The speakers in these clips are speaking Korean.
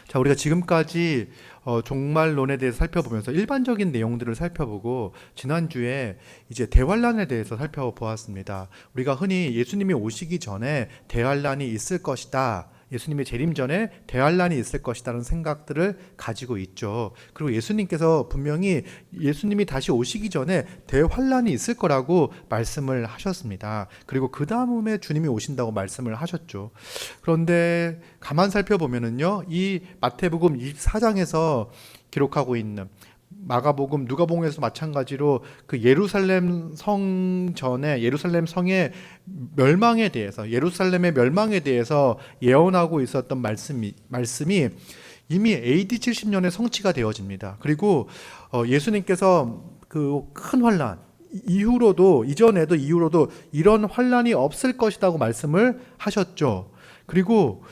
자, 우리가 지금까지 종말론에 대해서 살펴보면서 일반적인 내용들을 살펴보고 지난주에 이제 대환란에 대해서 살펴보았습니다. 우리가 흔히 예수님이 오시기 전에 대환란이 있을 것이다. 예수님의 재림 전에 대환란이 있을 것이라는 생각들을 가지고 있죠. 그리고 예수님께서 분명히 예수님이 다시 오시기 전에 대환란이 있을 거라고 말씀을 하셨습니다. 그리고 그 다음에 주님이 오신다고 말씀을 하셨죠. 그런데 가만 살펴보면은요, 이 마태복음 24장에서 기록하고 있는 마가복음, 누가복음에서 마찬가지로 그 예루살렘 성전에 예루살렘 성의 멸망에 대해서 예루살렘의 멸망에 대해서 예언하고 있었던 말씀이 이미 AD 70년에 성취가 되어집니다. 그리고 예수님께서 그 큰 환란 이후로도 이전에도 이후로도 이런 환란이 없을 것이라고 말씀을 하셨죠. 그리고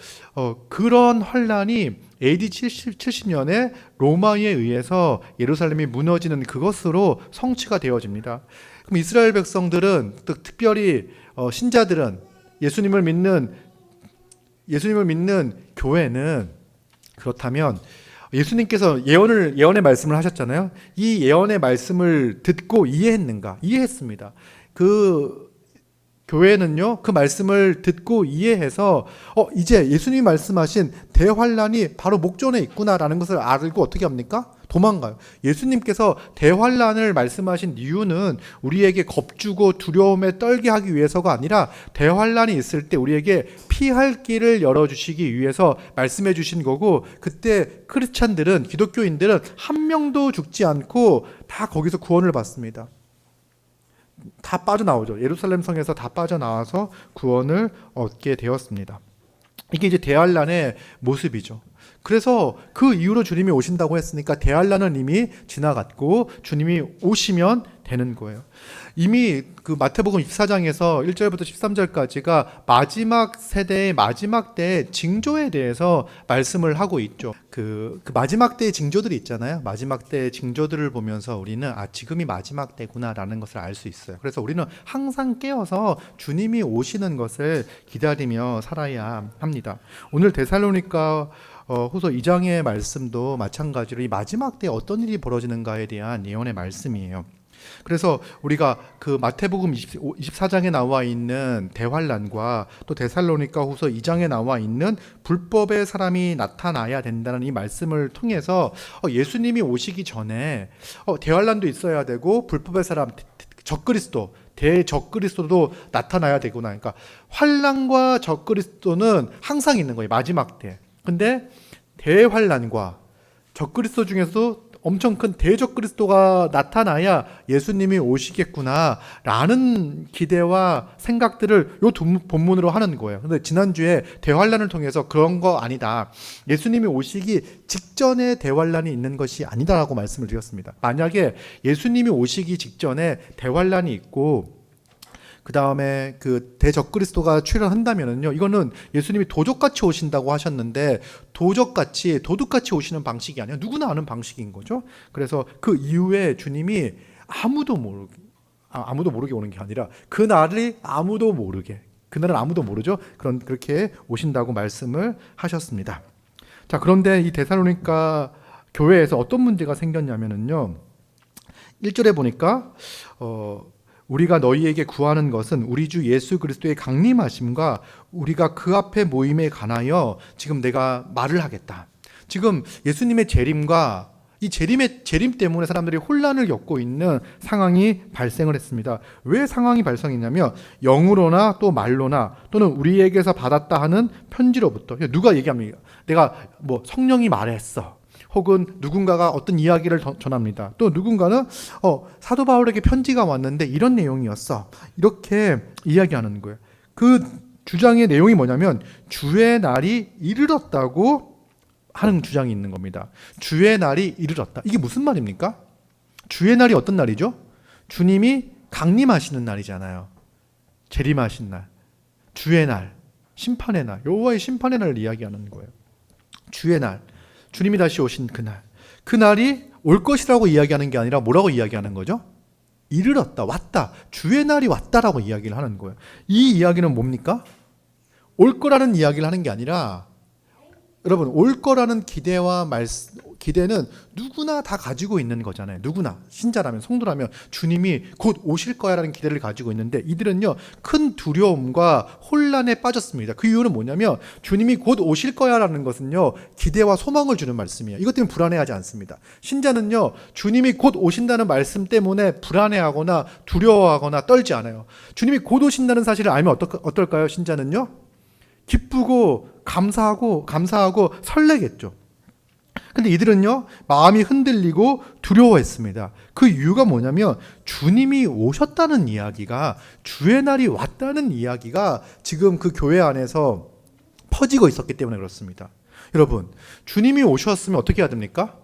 그런 환란이 AD 70년에 로마에 의해서 예루살렘이 무너지는 그것으로 성취가 되어집니다. 그럼 이스라엘 백성들은, 또 특별히 신자들은, 예수님을 믿는 교회는, 그렇다면 예수님께서 예언의 말씀을 하셨잖아요. 이 예언의 말씀을 듣고 이해했는가? 이해했습니다. 그 교회는요, 그 말씀을 듣고 이해해서 이제 예수님이 말씀하신 대환란이 바로 목전에 있구나라는 것을 알고 어떻게 합니까? 도망가요. 예수님께서 대환란을 말씀하신 이유는 우리에게 겁주고 두려움에 떨게 하기 위해서가 아니라 대환란이 있을 때 우리에게 피할 길을 열어주시기 위해서 말씀해 주신 거고, 그때 크리스찬들은, 기독교인들은 한 명도 죽지 않고 다 거기서 구원을 받습니다. 다 빠져나오죠. 예루살렘 성에서 다 빠져나와서 구원을 얻게 되었습니다. 이게 이제 대환란의 모습이죠. 그래서 그 이후로 주님이 오신다고 했으니까 대환란은 이미 지나갔고 주님이 오시면 되는 거예요. 이미 그 마태복음 24장에서 1절부터 13절까지가 마지막 세대의 마지막 때의 징조에 대해서 말씀을 하고 있죠. 그 마지막 때의 징조들이 있잖아요. 마지막 때의 징조들을 보면서 우리는 지금이 마지막 때구나라는 것을 알 수 있어요. 그래서 우리는 항상 깨어서 주님이 오시는 것을 기다리며 살아야 합니다. 오늘 데살로니가 후서 2장의 말씀도 마찬가지로 이 마지막 때에 어떤 일이 벌어지는가에 대한 예언의 말씀이에요. 그래서 우리가 그 마태복음 24장에 나와 있는 대환란과 또 데살로니가 후서 2장에 나와 있는 불법의 사람이 나타나야 된다는 이 말씀을 통해서 예수님이 오시기 전에 대환란도 있어야 되고 불법의 사람, 적그리스도, 대적그리스도도 나타나야 되구나. 그러니까 환란과 적그리스도는 항상 있는 거예요. 마지막 때. 근데 대환란과 적그리스도 중에서도 엄청 큰 대적그리스도가 나타나야 예수님이 오시겠구나라는 기대와 생각들을 요 본문으로 하는 거예요. 근데 지난주에 대환란을 통해서 그런 거 아니다. 예수님이 오시기 직전에 대환란이 있는 것이 아니다라고 말씀을 드렸습니다. 만약에 예수님이 오시기 직전에 대환란이 있고 그 다음에 그 대적그리스도가 출현한다면은요, 이거는 예수님이 도적같이 오신다고 하셨는데 도둑같이 오시는 방식이 아니라 누구나 아는 방식인 거죠. 그래서 그 이후에 주님이 아무도 모르게 오는 게 아니라 그날은 아무도 모르죠. 그렇게 오신다고 말씀을 하셨습니다. 자, 그런데 이 데살로니가 교회에서 어떤 문제가 생겼냐면은요, 1절에 보니까 우리가 너희에게 구하는 것은 우리 주 예수 그리스도의 강림하심과 우리가 그 앞에 모임에 관하여 지금 내가 말을 하겠다. 지금 예수님의 재림과 이 재림 때문에 사람들이 혼란을 겪고 있는 상황이 발생을 했습니다. 왜 상황이 발생했냐면 영으로나 또 말로나 또는 우리에게서 받았다 하는 편지로부터, 누가 얘기합니까? 내가 성령이 말했어. 혹은 누군가가 어떤 이야기를 전합니다. 또 누군가는 사도 바울에게 편지가 왔는데 이런 내용이었어. 이렇게 이야기하는 거예요. 그 주장의 내용이 뭐냐면 주의 날이 이르렀다고 하는 주장이 있는 겁니다. 주의 날이 이르렀다. 이게 무슨 말입니까? 주의 날이 어떤 날이죠? 주님이 강림하시는 날이잖아요. 재림하신 날. 주의 날. 심판의 날. 여호와의 심판의 날을 이야기하는 거예요. 주의 날. 주님이 다시 오신 그날. 그날이 올 것이라고 이야기하는 게 아니라 뭐라고 이야기하는 거죠? 이르렀다, 왔다. 주의 날이 왔다라고 이야기를 하는 거예요. 이 이야기는 뭡니까? 올 거라는 이야기를 하는 게 아니라 여러분, 올 거라는 기대는 누구나 다 가지고 있는 거잖아요. 누구나 신자라면, 성도라면 주님이 곧 오실 거야라는 기대를 가지고 있는데, 이들은요 큰 두려움과 혼란에 빠졌습니다. 그 이유는 뭐냐면 주님이 곧 오실 거야라는 것은요 기대와 소망을 주는 말씀이에요. 이것 때문에 불안해하지 않습니다. 신자는요 주님이 곧 오신다는 말씀 때문에 불안해하거나 두려워하거나 떨지 않아요. 주님이 곧 오신다는 사실을 알면 어떨까요? 신자는요 기쁘고 감사하고 설레겠죠. 근데 이들은요 마음이 흔들리고 두려워했습니다. 그 이유가 뭐냐면 주님이 오셨다는 이야기가, 주의 날이 왔다는 이야기가 지금 그 교회 안에서 퍼지고 있었기 때문에 그렇습니다. 여러분, 주님이 오셨으면 어떻게 해야 됩니까?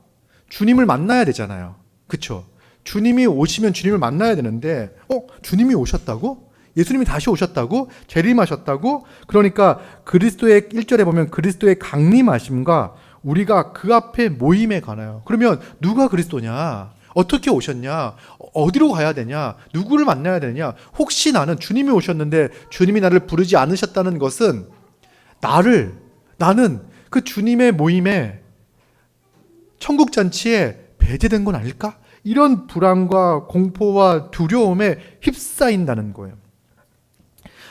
주님을 만나야 되잖아요. 그렇죠? 주님이 오시면 주님을 만나야 되는데 주님이 오셨다고? 예수님이 다시 오셨다고? 재림하셨다고? 그러니까 그리스도의 1절에 보면 그리스도의 강림하심과 우리가 그 앞에 모임에 가나요? 그러면 누가 그리스도냐? 어떻게 오셨냐? 어디로 가야 되냐? 누구를 만나야 되냐? 혹시 나는 주님이 오셨는데 주님이 나를 부르지 않으셨다는 것은 나는 그 주님의 모임에, 천국 잔치에 배제된 건 아닐까? 이런 불안과 공포와 두려움에 휩싸인다는 거예요.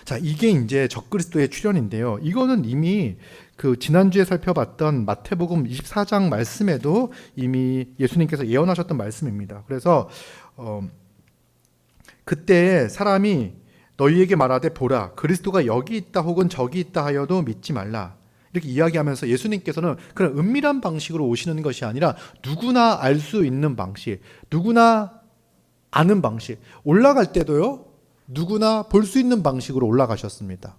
자, 이게 이제 적그리스도의 출현인데요. 이거는 이미 그 지난주에 살펴봤던 마태복음 24장 말씀에도 이미 예수님께서 예언하셨던 말씀입니다. 그래서 그때 사람이 너희에게 말하되 보라 그리스도가 여기 있다 혹은 저기 있다 하여도 믿지 말라, 이렇게 이야기하면서 예수님께서는 그런 은밀한 방식으로 오시는 것이 아니라 누구나 알 수 있는 방식, 누구나 아는 방식, 올라갈 때도요 누구나 볼 수 있는 방식으로 올라가셨습니다.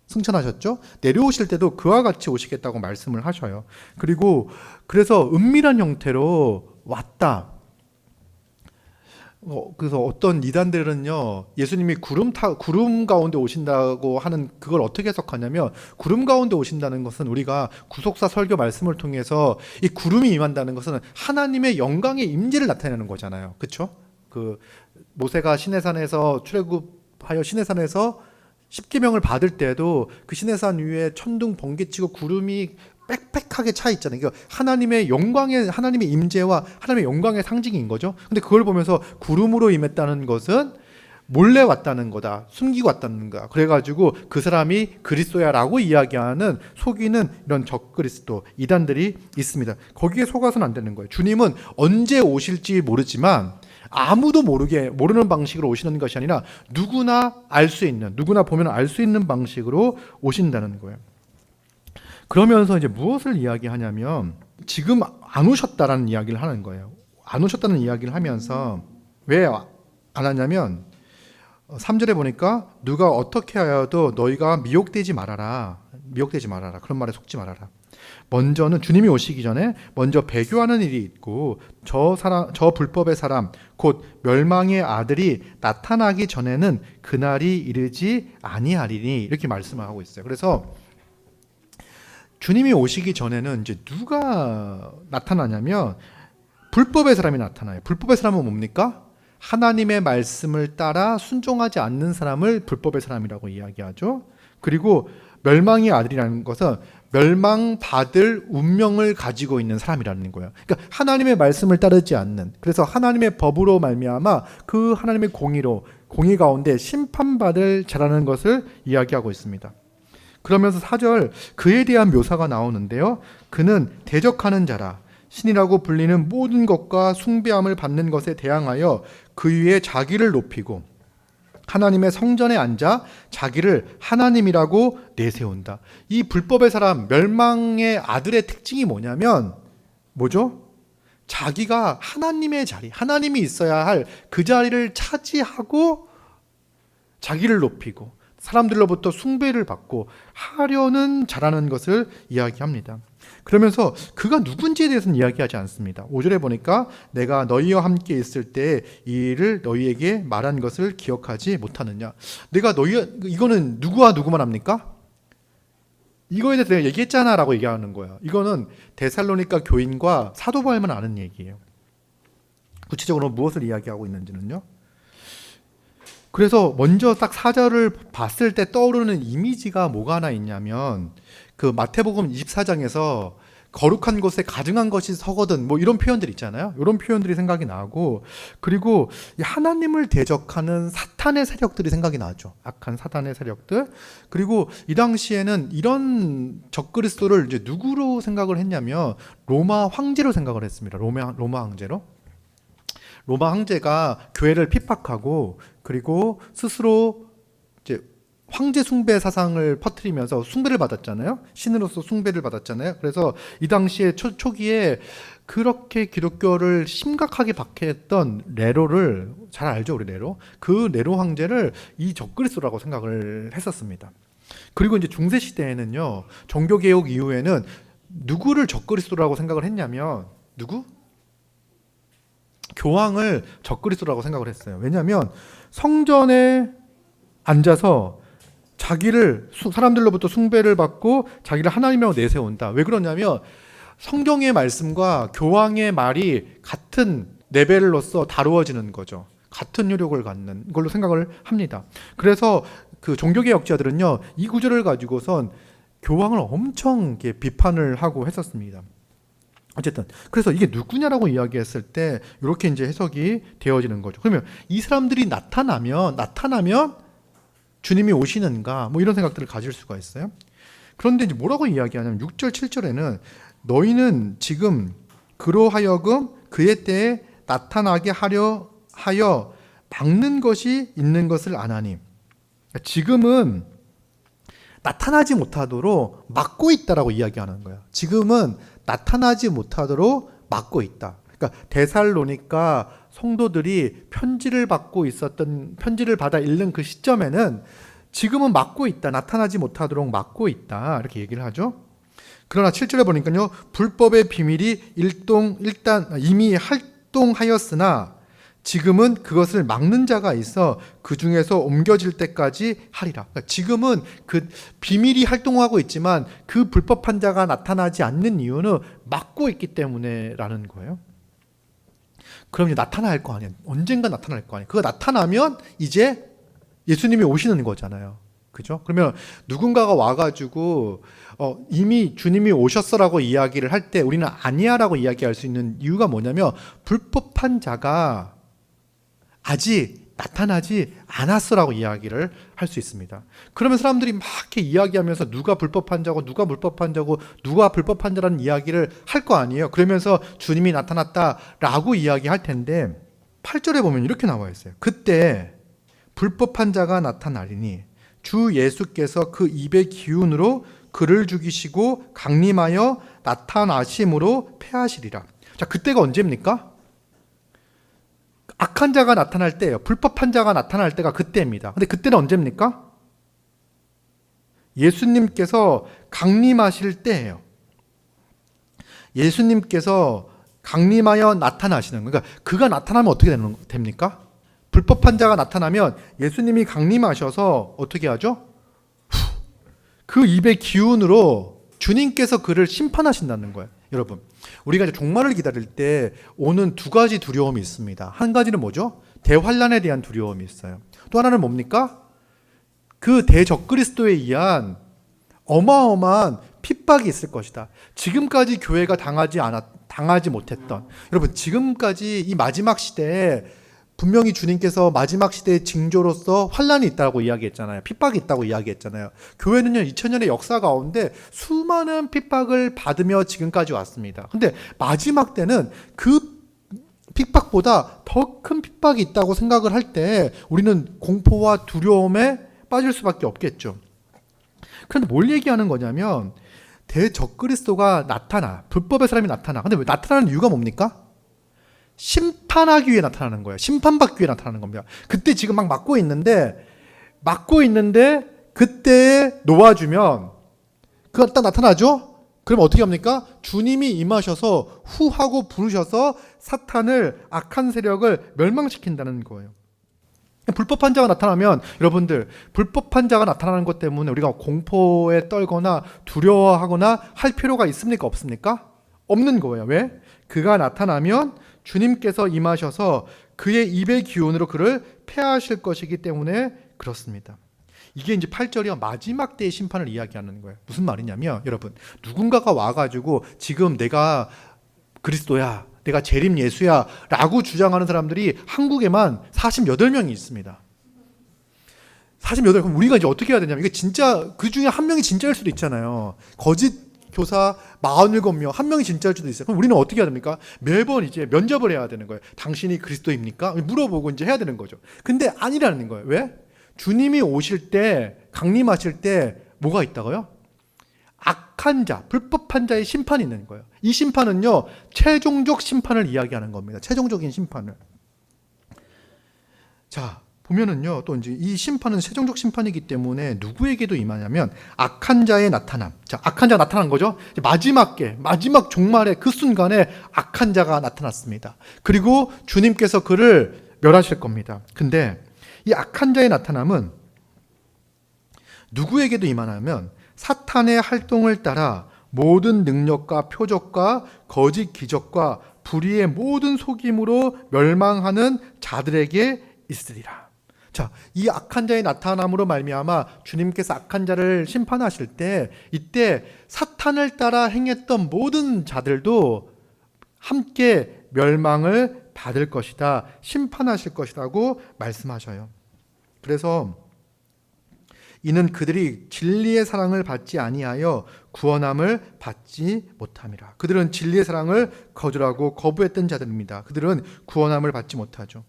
승천하셨죠? 내려오실 때도 그와 같이 오시겠다고 말씀을 하셔요. 그리고 그래서 은밀한 형태로 왔다. 그래서 어떤 이단들은요 예수님이 구름 가운데 오신다고 하는 그걸 어떻게 해석하냐면, 구름 가운데 오신다는 것은 우리가 구속사 설교 말씀을 통해서 이 구름이 임한다는 것은 하나님의 영광의 임재를 나타내는 거잖아요. 그렇죠? 그 모세가 시내산에서 출애굽하여 시내산에서 십계명을 받을 때도 그 시내산 위에 천둥 번개치고 구름이 빽빽하게 차 있잖아요. 그러니까 하나님의 임재와 하나님의 영광의 상징인 거죠. 근데 그걸 보면서 구름으로 임했다는 것은 몰래 왔다는 거다, 숨기고 왔다는 거야. 그래가지고 그 사람이 그리스도야라고 이야기하는, 속이는 이런 적그리스도 이단들이 있습니다. 거기에 속아서는 안 되는 거예요. 주님은 언제 오실지 모르지만 아무도 모르는 방식으로 오시는 것이 아니라 누구나 알 수 있는, 누구나 보면 알 수 있는 방식으로 오신다는 거예요. 그러면서 이제 무엇을 이야기하냐면 지금 안 오셨다라는 이야기를 하는 거예요. 안 오셨다는 이야기를 하면서 왜 안 하냐면 3절에 보니까 누가 어떻게 하여도 너희가 미혹되지 말아라. 그런 말에 속지 말아라. 먼저는 주님이 오시기 전에 먼저 배교하는 일이 있고 저 불법의 사람 곧 멸망의 아들이 나타나기 전에는 그날이 이르지 아니하리니, 이렇게 말씀을 하고 있어요. 그래서 주님이 오시기 전에는 이제 누가 나타나냐면 불법의 사람이 나타나요. 불법의 사람은 뭡니까? 하나님의 말씀을 따라 순종하지 않는 사람을 불법의 사람이라고 이야기하죠. 그리고 멸망의 아들이라는 것은 멸망받을 운명을 가지고 있는 사람이라는 거예요. 그러니까 하나님의 말씀을 따르지 않는, 그래서 하나님의 법으로 말미암아 그 하나님의 공의 가운데 심판받을 자라는 것을 이야기하고 있습니다. 그러면서 4절 그에 대한 묘사가 나오는데요. 그는 대적하는 자라, 신이라고 불리는 모든 것과 숭배함을 받는 것에 대항하여 그 위에 자기를 높이고 하나님의 성전에 앉아 자기를 하나님이라고 내세운다. 이 불법의 사람, 멸망의 아들의 특징이 뭐냐면 뭐죠? 자기가 하나님의 자리, 하나님이 있어야 할 그 자리를 차지하고 자기를 높이고 사람들로부터 숭배를 받고 하려는 자라는 것을 이야기합니다. 그러면서 그가 누군지에 대해서는 이야기하지 않습니다. 5절에 보니까 내가 너희와 함께 있을 때 이 일을 너희에게 말한 것을 기억하지 못하느냐. 이거는 누구와 누구만 합니까? 이거에 대해서 내가 얘기했잖아 라고 얘기하는 거예요. 이거는 데살로니가 교인과 사도 바울만 아는 얘기예요. 구체적으로 무엇을 이야기하고 있는지는요. 그래서 먼저 딱 4절을 봤을 때 떠오르는 이미지가 뭐가 하나 있냐면 그 마태복음 24장에서 거룩한 곳에 가증한 것이 서거든 뭐 이런 표현들 있잖아요. 이런 표현들이 생각이 나고, 그리고 이 하나님을 대적하는 사탄의 세력들이 생각이 나죠. 악한 사탄의 세력들. 그리고 이 당시에는 이런 적그리스도를 이제 누구로 생각을 했냐면 로마 황제로 생각을 했습니다. 로마 황제로. 로마 황제가 교회를 핍박하고, 그리고 스스로 이제 황제 숭배 사상을 퍼뜨리면서 숭배를 받았잖아요. 신으로서 숭배를 받았잖아요. 그래서 이 당시에 초기에 그렇게 기독교를 심각하게 박해했던 네로를 잘 알죠, 우리 네로. 그 네로 황제를 이 적그리스도라고 생각을 했었습니다. 그리고 이제 중세 시대에는요, 종교 개혁 이후에는 누구를 적그리스도라고 생각을 했냐면 누구? 교황을 적그리스도라고 생각을 했어요. 왜냐하면 성전에 앉아서 자기를 사람들로부터 숭배를 받고 자기를 하나님이라고 내세운다. 왜 그러냐면 성경의 말씀과 교황의 말이 같은 레벨로서 다루어지는 거죠. 같은 효력을 갖는 걸로 생각을 합니다. 그래서 그 종교개혁자들은요, 이 구절을 가지고선 교황을 엄청 비판을 하고 했었습니다. 어쨌든 그래서 이게 누구냐라고 이야기했을 때 이렇게 이제 해석이 되어지는 거죠. 그러면 이 사람들이 나타나면 주님이 오시는가 뭐 이런 생각들을 가질 수가 있어요. 그런데 이제 뭐라고 이야기하냐면 6절 7절에는 너희는 지금 그로 하여금 그의 때에 나타나게 하려 하여 막는 것이 있는 것을 아나니, 지금은 나타나지 못하도록 막고 있다라고 이야기하는 거예요. 지금은 나타나지 못하도록 막고 있다. 그러니까 데살로니가 성도들이 편지를 받아 읽는 그 시점에는 지금은 막고 있다. 나타나지 못하도록 막고 있다. 이렇게 얘기를 하죠. 그러나 7절에 보니까요, 불법의 비밀이 일단 이미 활동하였으나 지금은 그것을 막는 자가 있어 그 중에서 옮겨질 때까지 하리라. 그러니까 지금은 그 비밀이 활동하고 있지만 그 불법한 자가 나타나지 않는 이유는 막고 있기 때문에라는 거예요. 그럼 이제 나타날 거 아니에요. 언젠가 나타날 거 아니에요. 그거 나타나면 이제 예수님이 오시는 거잖아요. 그죠? 그러면 누군가가 와가지고 이미 주님이 오셨어라고 이야기를 할 때 우리는 아니야라고 이야기할 수 있는 이유가 뭐냐면 불법한 자가 아직 나타나지 않았어라고 이야기를 할 수 있습니다. 그러면 사람들이 막 이렇게 이야기하면서 누가 불법한 자고 누가 불법한 자라는 이야기를 할 거 아니에요. 그러면서 주님이 나타났다라고 이야기할 텐데 8절에 보면 이렇게 나와 있어요. 그때 불법한 자가 나타나리니 주 예수께서 그 입의 기운으로 그를 죽이시고 강림하여 나타나심으로 패하시리라. 자, 그때가 언제입니까? 악한 자가 나타날 때예요. 불법한 자가 나타날 때가 그때입니다. 근데 그때는 언제입니까? 예수님께서 강림하실 때예요. 예수님께서 강림하여 나타나시는 거예요. 그러니까 그가 나타나면 어떻게 됩니까? 불법한 자가 나타나면 예수님이 강림하셔서 어떻게 하죠? 그 입의 기운으로 주님께서 그를 심판하신다는 거예요. 여러분, 우리가 이제 종말을 기다릴 때 오는 두 가지 두려움이 있습니다. 한 가지는 뭐죠? 대환란에 대한 두려움이 있어요. 또 하나는 뭡니까? 그 대적그리스도에 의한 어마어마한 핍박이 있을 것이다. 지금까지 교회가 당하지 못했던, 여러분, 지금까지 이 마지막 시대에 분명히 주님께서 마지막 시대의 징조로서 환란이 있다고 이야기했잖아요. 핍박이 있다고 이야기했잖아요. 교회는요, 2000년의 역사 가운데 수많은 핍박을 받으며 지금까지 왔습니다. 근데 마지막 때는 그 핍박보다 더 큰 핍박이 있다고 생각을 할 때 우리는 공포와 두려움에 빠질 수밖에 없겠죠. 그런데 뭘 얘기하는 거냐면 대적그리스도가 불법의 사람이 나타나. 근데 왜 나타나는 이유가 뭡니까? 심판하기 위해 나타나는 거예요. 심판받기 위해 나타나는 겁니다. 그때 지금 막 막고 있는데 그때에 놓아주면 그가 딱 나타나죠? 그럼 어떻게 합니까? 주님이 임하셔서 후하고 부르셔서 사탄을, 악한 세력을 멸망시킨다는 거예요. 불법한 자가 나타나면, 여러분들, 불법한 자가 나타나는 것 때문에 우리가 공포에 떨거나 두려워하거나 할 필요가 있습니까? 없습니까? 없는 거예요. 왜? 그가 나타나면 주님께서 임하셔서 그의 입의 기운으로 그를 패하실 것이기 때문에 그렇습니다. 이게 이제 8절이요. 마지막 때의 심판을 이야기하는 거예요. 무슨 말이냐면 여러분, 누군가가 와가지고 지금 내가 그리스도야, 내가 재림 예수야 라고 주장하는 사람들이 한국에만 48명이 있습니다. 48. 그럼 우리가 이제 어떻게 해야 되냐면, 이게 진짜 그 중에 한 명이 진짜일 수도 있잖아요. 거짓 교사 47명, 한 명이 진짜일 수도 있어요. 그럼 우리는 어떻게 해야 됩니까? 매번 이제 면접을 해야 되는 거예요. 당신이 그리스도입니까? 물어보고 이제 해야 되는 거죠. 근데 아니라는 거예요. 왜? 주님이 오실 때, 강림하실 때 뭐가 있다고요? 악한 자, 불법한 자의 심판이 있는 거예요. 이 심판은요, 최종적 심판을 이야기하는 겁니다. 최종적인 심판을. 자, 보면은요, 또 이제 이 심판은 최종적 심판이기 때문에 누구에게도 임하냐면 악한 자의 나타남. 자, 악한 자가 나타난 거죠. 마지막 종말의 그 순간에 악한 자가 나타났습니다. 그리고 주님께서 그를 멸하실 겁니다. 근데 이 악한 자의 나타남은 누구에게도 임하냐면 사탄의 활동을 따라 모든 능력과 표적과 거짓 기적과 불의의 모든 속임으로 멸망하는 자들에게 있으리라. 자, 이 악한 자의 나타남으로 말미암아 주님께서 악한 자를 심판하실 때, 이때 사탄을 따라 행했던 모든 자들도 함께 멸망을 받을 것이다, 심판하실 것이라고 말씀하셔요. 그래서 이는 그들이 진리의 사랑을 받지 아니하여 구원함을 받지 못함이라. 그들은 진리의 사랑을 거절하고 거부했던 자들입니다. 그들은 구원함을 받지 못하죠.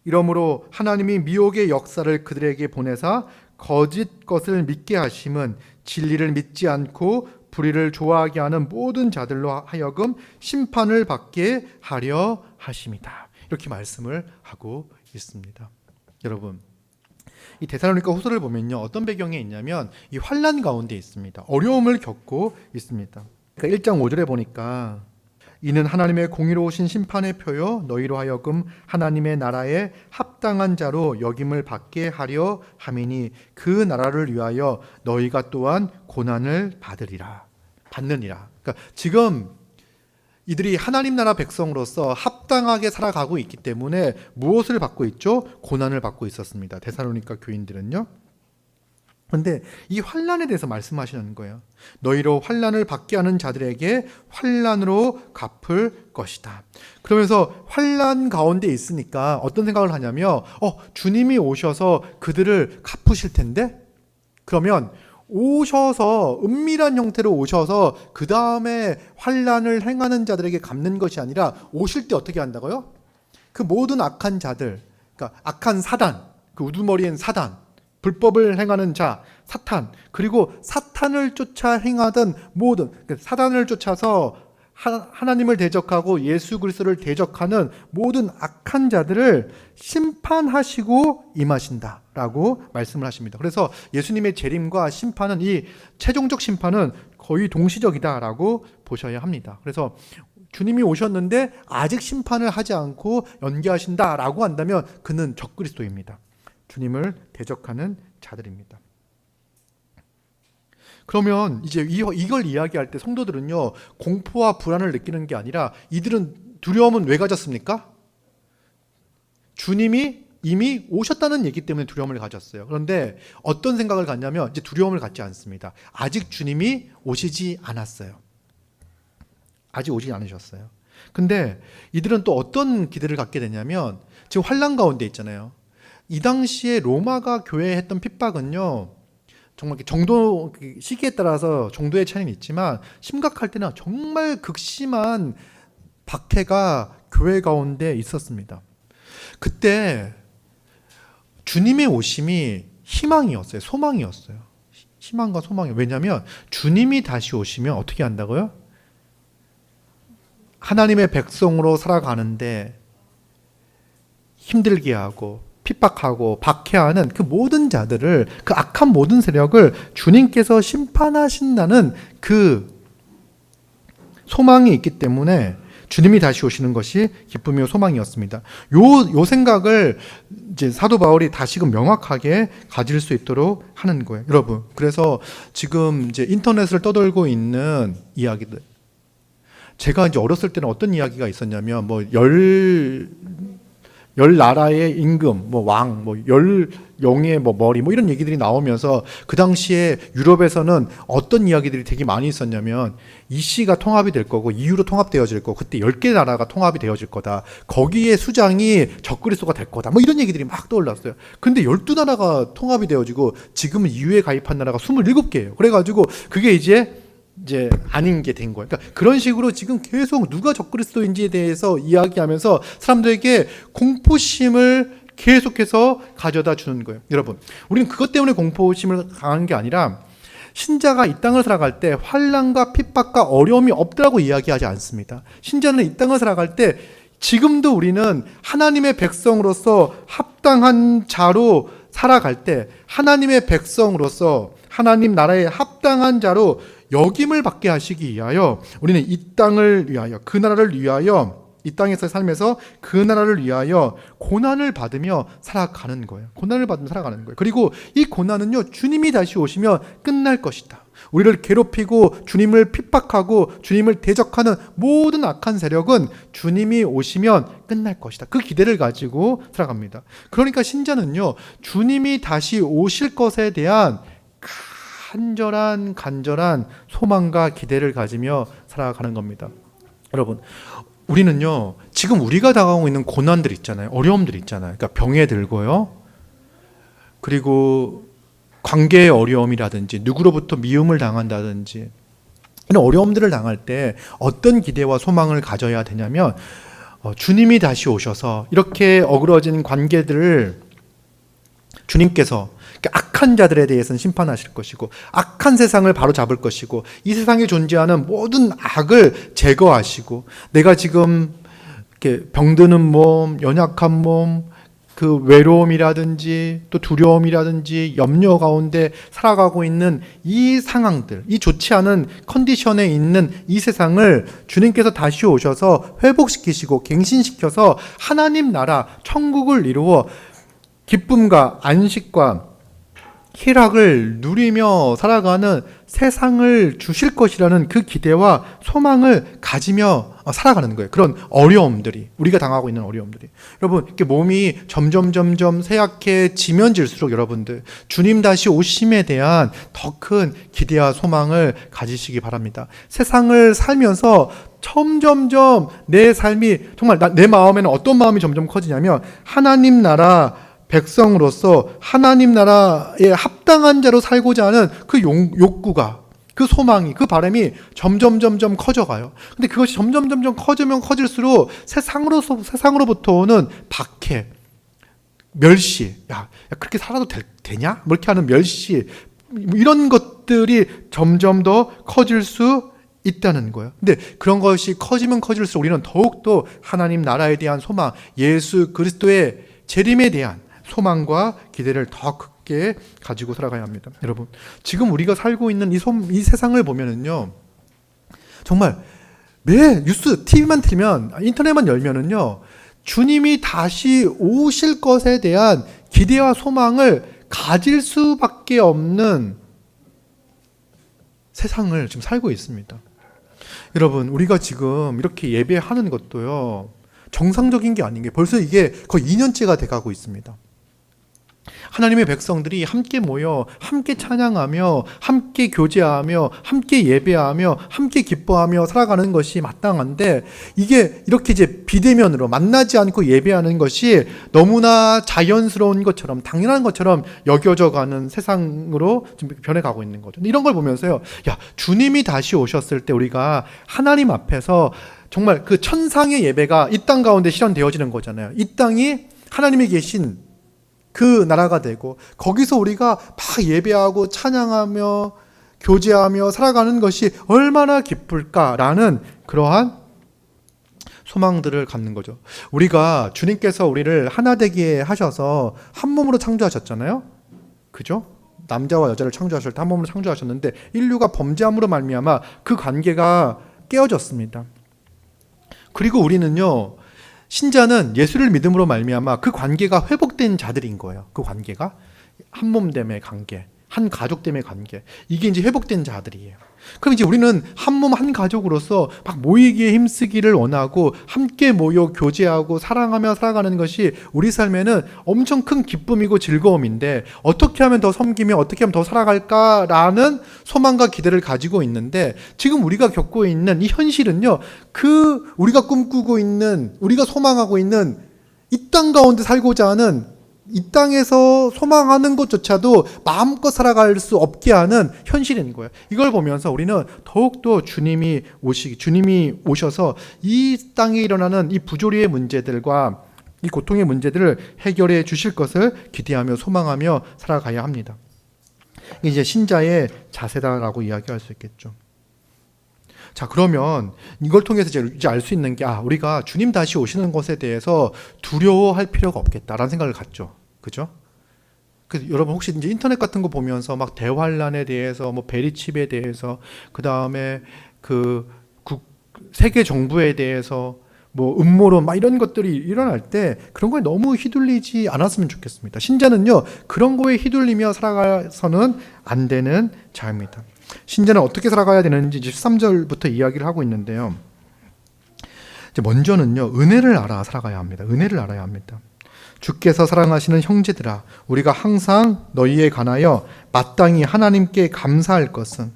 이러므로 하나님이 미혹의 역사를 그들에게 보내사 거짓 것을 믿게 하심은 진리를 믿지 않고 불의를 좋아하게 하는 모든 자들로 하여금 심판을 받게 하려 하심이다. 이렇게 말씀을 하고 있습니다. 여러분, 이 데살로니가 후서를 보면요, 어떤 배경에 있냐면 이 환난 가운데 있습니다. 어려움을 겪고 있습니다. 그러니까 1장 5절에 보니까 이는 하나님의 공의로우신 심판의 표요 너희로 하여금 하나님의 나라에 합당한 자로 여김을 받게 하려 함이니 그 나라를 위하여 너희가 또한 고난을 받느니라. 그러니까 지금 이들이 하나님 나라 백성으로서 합당하게 살아가고 있기 때문에 무엇을 받고 있죠? 고난을 받고 있었습니다. 데살로니가 교인들은요. 그런데 이 환난에 대해서 말씀하시는 거예요. 너희로 환난을 받게 하는 자들에게 환난으로 갚을 것이다. 그러면서 환난 가운데 있으니까 어떤 생각을 하냐면 주님이 오셔서 그들을 갚으실 텐데, 그러면 오셔서 은밀한 형태로 오셔서 그 다음에 환난을 행하는 자들에게 갚는 것이 아니라 오실 때 어떻게 한다고요? 그 모든 악한 자들, 그러니까 악한 사단, 그 우두머리인 사단, 불법을 행하는 자, 사탄, 그리고 사탄을 쫓아 행하던 모든, 사단을 쫓아서 하나님을 대적하고 예수 그리스도를 대적하는 모든 악한 자들을 심판하시고 임하신다라고 말씀을 하십니다. 그래서 예수님의 재림과 심판은, 이 최종적 심판은 거의 동시적이다라고 보셔야 합니다. 그래서 주님이 오셨는데 아직 심판을 하지 않고 연기하신다라고 한다면 그는 적그리스도입니다. 주님을 대적하는 자들입니다. 그러면 이제 이걸 이야기할 때 성도들은요, 공포와 불안을 느끼는 게 아니라, 이들은 두려움은 왜 가졌습니까? 주님이 이미 오셨다는 얘기 때문에 두려움을 가졌어요. 그런데 어떤 생각을 갖냐면 이제 두려움을 갖지 않습니다. 아직 주님이 오시지 않았어요. 아직 오지 않으셨어요. 근데 이들은 또 어떤 기대를 갖게 되냐면, 지금 환난 가운데 있잖아요. 이 당시에 로마가 교회에 했던 핍박은요, 정말 정도, 시기에 따라서 정도의 차이는 있지만 심각할 때는 정말 극심한 박해가 교회 가운데 있었습니다. 그때 주님의 오심이 희망이었어요. 소망이었어요. 희망과 소망이. 왜냐하면 주님이 다시 오시면 어떻게 한다고요? 하나님의 백성으로 살아가는데 힘들게 하고 핍박하고 박해하는 그 모든 자들을, 그 악한 모든 세력을 주님께서 심판하신다는 그 소망이 있기 때문에 주님이 다시 오시는 것이 기쁨이요 소망이었습니다. 요 생각을 이제 사도 바울이 다시금 명확하게 가질 수 있도록 하는 거예요. 여러분, 그래서 지금 이제 인터넷을 떠돌고 있는 이야기들, 제가 이제 어렸을 때는 어떤 이야기가 있었냐면, 열 나라의 임금, 왕, 용의 뭐 머리 뭐 이런 얘기들이 나오면서 그 당시에 유럽에서는 어떤 이야기들이 되게 많이 있었냐면 이씨가 통합이 될 거고 EU로 통합되어질 거고 그때 10개 나라가 통합이 되어질 거다. 거기에 수장이 적그리스도가 될 거다. 뭐 이런 얘기들이 막 떠올랐어요. 근데 12나라가 통합이 되어지고 지금은 EU에 가입한 나라가 27개예요. 그래가지고 그게 이제 아닌 게 된 거예요. 그러니까 그런 식으로 지금 계속 누가 적그리스도인지에 대해서 이야기하면서 사람들에게 공포심을 계속해서 가져다 주는 거예요. 여러분, 우리는 그것 때문에 공포심을 강한 게 아니라 신자가 이 땅을 살아갈 때 환난과 핍박과 어려움이 없다고 이야기하지 않습니다. 신자는 이 땅을 살아갈 때 지금도 우리는 하나님의 백성으로서 합당한 자로 살아갈 때 하나님의 백성으로서 하나님 나라에 합당한 자로 역임을 받게 하시기 위하여 우리는 이 땅을 위하여 그 나라를 위하여 이 땅에서 살면서 그 나라를 위하여 고난을 받으며 살아가는 거예요. 고난을 받으며 살아가는 거예요. 그리고 이 고난은요, 주님이 다시 오시면 끝날 것이다. 우리를 괴롭히고 주님을 핍박하고 주님을 대적하는 모든 악한 세력은 주님이 오시면 끝날 것이다. 그 기대를 가지고 살아갑니다. 그러니까 신자는요, 주님이 다시 오실 것에 대한 간절한 소망과 기대를 가지며 살아가는 겁니다. 여러분, 우리는요, 지금 우리가 당하고 있는 고난들 있잖아요. 어려움들 있잖아요. 그러니까 병에 들고요. 그리고 관계의 어려움이라든지 누구로부터 미움을 당한다든지 이런 어려움들을 당할 때 어떤 기대와 소망을 가져야 되냐면 주님이 다시 오셔서 이렇게 어그러진 관계들을 주님께서 악한 자들에 대해서는 심판하실 것이고 악한 세상을 바로 잡을 것이고 이 세상에 존재하는 모든 악을 제거하시고 내가 지금 이렇게 병드는 몸, 연약한 몸, 그 외로움이라든지 또 두려움이라든지 염려 가운데 살아가고 있는 이 상황들, 이 좋지 않은 컨디션에 있는 이 세상을 주님께서 다시 오셔서 회복시키시고 갱신시켜서 하나님 나라 천국을 이루어 기쁨과 안식과 희락을 누리며 살아가는 세상을 주실 것이라는 그 기대와 소망을 가지며 살아가는 거예요. 그런 어려움들이, 우리가 당하고 있는 어려움들이. 여러분, 이렇게 몸이 점점 쇠약해지면 질수록 여러분들 주님 다시 오심에 대한 더 큰 기대와 소망을 가지시기 바랍니다. 세상을 살면서 점점점 내 삶이 정말 내 마음에는 어떤 마음이 점점 커지냐면 하나님 나라 백성으로서 하나님 나라에 합당한 자로 살고자 하는 그 욕구가, 그 소망이, 그 바람이 점점 커져가요. 근데 그것이 점점 커지면 커질수록 세상으로부터 오는 박해, 멸시, 야 그렇게 살아도 되냐? 뭐 이렇게 하는 멸시, 이런 것들이 점점 더 커질 수 있다는 거예요. 근데 그런 것이 커지면 커질수록 우리는 더욱더 하나님 나라에 대한 소망, 예수 그리스도의 재림에 대한 소망과 기대를 더 크게 가지고 살아가야 합니다. 여러분, 지금 우리가 살고 있는 이 세상을 보면은요, 정말 매 뉴스, TV만 틀면, 인터넷만 열면은요, 주님이 다시 오실 것에 대한 기대와 소망을 가질 수밖에 없는 세상을 지금 살고 있습니다. 여러분, 우리가 지금 이렇게 예배하는 것도요, 정상적인 게 아닌 게 벌써 이게 거의 2년째가 돼가고 있습니다. 하나님의 백성들이 함께 모여 함께 찬양하며 함께 교제하며 함께 예배하며 함께 기뻐하며 살아가는 것이 마땅한데 이게 이렇게 이제 비대면으로 만나지 않고 예배하는 것이 너무나 자연스러운 것처럼 당연한 것처럼 여겨져 가는 세상으로 지금 변해가고 있는 거죠. 이런 걸 보면서요, 야, 주님이 다시 오셨을 때 우리가 하나님 앞에서 정말 그 천상의 예배가 이 땅 가운데 실현되어지는 거잖아요. 이 땅이 하나님이 계신 그 나라가 되고 거기서 우리가 막 예배하고 찬양하며 교제하며 살아가는 것이 얼마나 기쁠까라는 그러한 소망들을 갖는 거죠. 우리가 주님께서 우리를 하나 되게 하셔서 한 몸으로 창조하셨잖아요. 그죠? 남자와 여자를 창조하실 때 한 몸으로 창조하셨는데 인류가 범죄함으로 말미암아 그 관계가 깨어졌습니다. 그리고 우리는요, 신자는 예수를 믿음으로 말미암아 그 관계가 회복된 자들인 거예요. 그 관계가 한 몸됨의 관계, 한 가족 때문에 관계. 이게 이제 회복된 자들이에요. 그럼 이제 우리는 한 몸 한 가족으로서 막 모이기에 힘쓰기를 원하고 함께 모여 교제하고 사랑하며 살아가는 것이 우리 삶에는 엄청 큰 기쁨이고 즐거움인데, 어떻게 하면 더 섬기며 어떻게 하면 더 살아갈까라는 소망과 기대를 가지고 있는데, 지금 우리가 겪고 있는 이 현실은요, 그 우리가 꿈꾸고 있는, 우리가 소망하고 있는 이 땅 가운데 살고자 하는, 이 땅에서 소망하는 것조차도 마음껏 살아갈 수 없게 하는 현실인 거예요. 이걸 보면서 우리는 더욱더 주님이 오셔서 이 땅에 일어나는 이 부조리의 문제들과 이 고통의 문제들을 해결해 주실 것을 기대하며 소망하며 살아가야 합니다. 이게 이제 신자의 자세다라고 이야기할 수 있겠죠. 자, 그러면 이걸 통해서 이제 알 수 있는 게, 우리가 주님 다시 오시는 것에 대해서 두려워할 필요가 없겠다라는 생각을 갖죠. 그죠? 그래서 여러분 혹시 이제 인터넷 같은 거 보면서 막 대환란에 대해서, 뭐 베리칩에 대해서, 그 다음에 세계 정부에 대해서, 뭐 음모론 막 이런 것들이 일어날 때 그런 거에 너무 휘둘리지 않았으면 좋겠습니다. 신자는요, 그런 거에 휘둘리며 살아가서는 안 되는 자입니다. 신자는 어떻게 살아가야 되는지 13절부터 이야기를 하고 있는데요. 이제 먼저는요, 은혜를 알아 살아가야 합니다. 은혜를 알아야 합니다. 주께서 사랑하시는 형제들아, 우리가 항상 너희에 관하여 마땅히 하나님께 감사할 것은,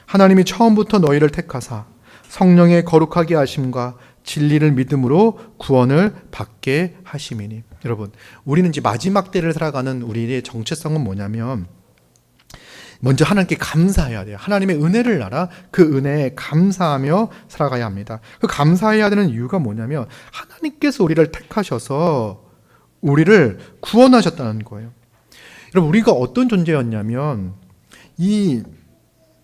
하나님이 처음부터 너희를 택하사 성령의 거룩하게 하심과 진리를 믿음으로 구원을 받게 하심이니. 여러분, 우리는 이제 마지막 때를 살아가는 우리의 정체성은 뭐냐면, 먼저 하나님께 감사해야 돼요. 하나님의 은혜를 알아 그 은혜에 감사하며 살아가야 합니다. 그 감사해야 되는 이유가 뭐냐면, 하나님께서 우리를 택하셔서 우리를 구원하셨다는 거예요. 여러분, 우리가 어떤 존재였냐면, 이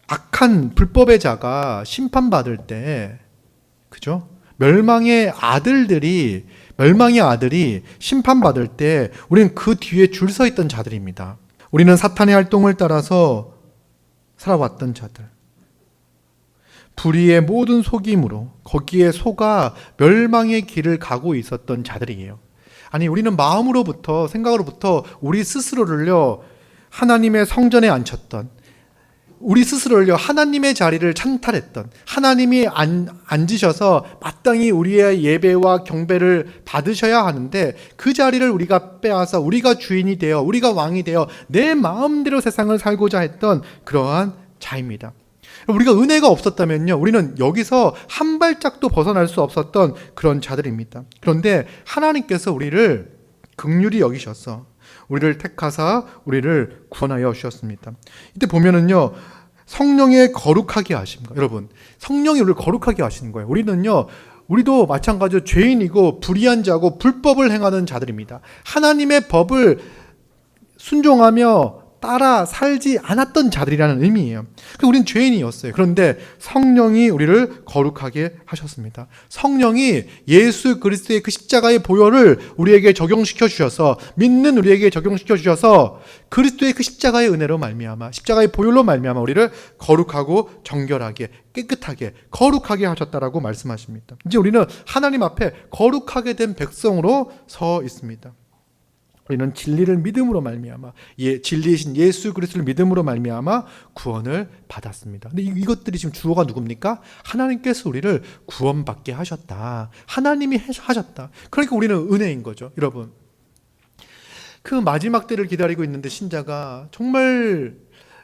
악한 불법의 자가 심판받을 때, 그죠? 멸망의 아들이 심판받을 때 우리는 그 뒤에 줄 서 있던 자들입니다. 우리는 사탄의 활동을 따라서 살아왔던 자들, 불의의 모든 속임으로 거기에 속아 멸망의 길을 가고 있었던 자들이에요. 아니, 우리는 마음으로부터, 생각으로부터 우리 스스로를요, 하나님의 성전에 앉혔던, 우리 스스로를요, 하나님의 자리를 찬탈했던, 하나님이 앉으셔서 마땅히 우리의 예배와 경배를 받으셔야 하는데, 그 자리를 우리가 빼앗아 우리가 주인이 되어, 우리가 왕이 되어 내 마음대로 세상을 살고자 했던 그러한 자입니다. 우리가 은혜가 없었다면요, 우리는 여기서 한 발짝도 벗어날 수 없었던 그런 자들입니다. 그런데 하나님께서 우리를 긍휼히 여기셔서 우리를 택하사 우리를 구원하여 주셨습니다. 이때 보면은요, 성령의 거룩하게 하심과, 여러분, 성령이 우리를 거룩하게 하시는 거예요. 우리도 마찬가지로 죄인이고 불의한 자고 불법을 행하는 자들입니다. 하나님의 법을 순종하며 따라 살지 않았던 자들이라는 의미예요. 우리는 죄인이었어요. 그런데 성령이 우리를 거룩하게 하셨습니다. 성령이 예수 그리스도의 그 십자가의 보혈을 우리에게 적용시켜 주셔서, 믿는 우리에게 적용시켜 주셔서 그리스도의 그 십자가의 은혜로 말미암아, 십자가의 보혈로 말미암아 우리를 거룩하고 정결하게, 깨끗하게, 거룩하게 하셨다라고 말씀하십니다. 이제 우리는 하나님 앞에 거룩하게 된 백성으로 서 있습니다. 우리는 진리를 믿음으로 말미암아, 진리이신 예수 그리스도를 믿음으로 말미암아 구원을 받았습니다. 근데 이것들이 지금 주어가 누굽니까? 하나님께서 우리를 구원받게 하셨다. 하나님이 하셨다. 그러니까 우리는 은혜인 거죠. 여러분, 그 마지막 때를 기다리고 있는데 신자가 정말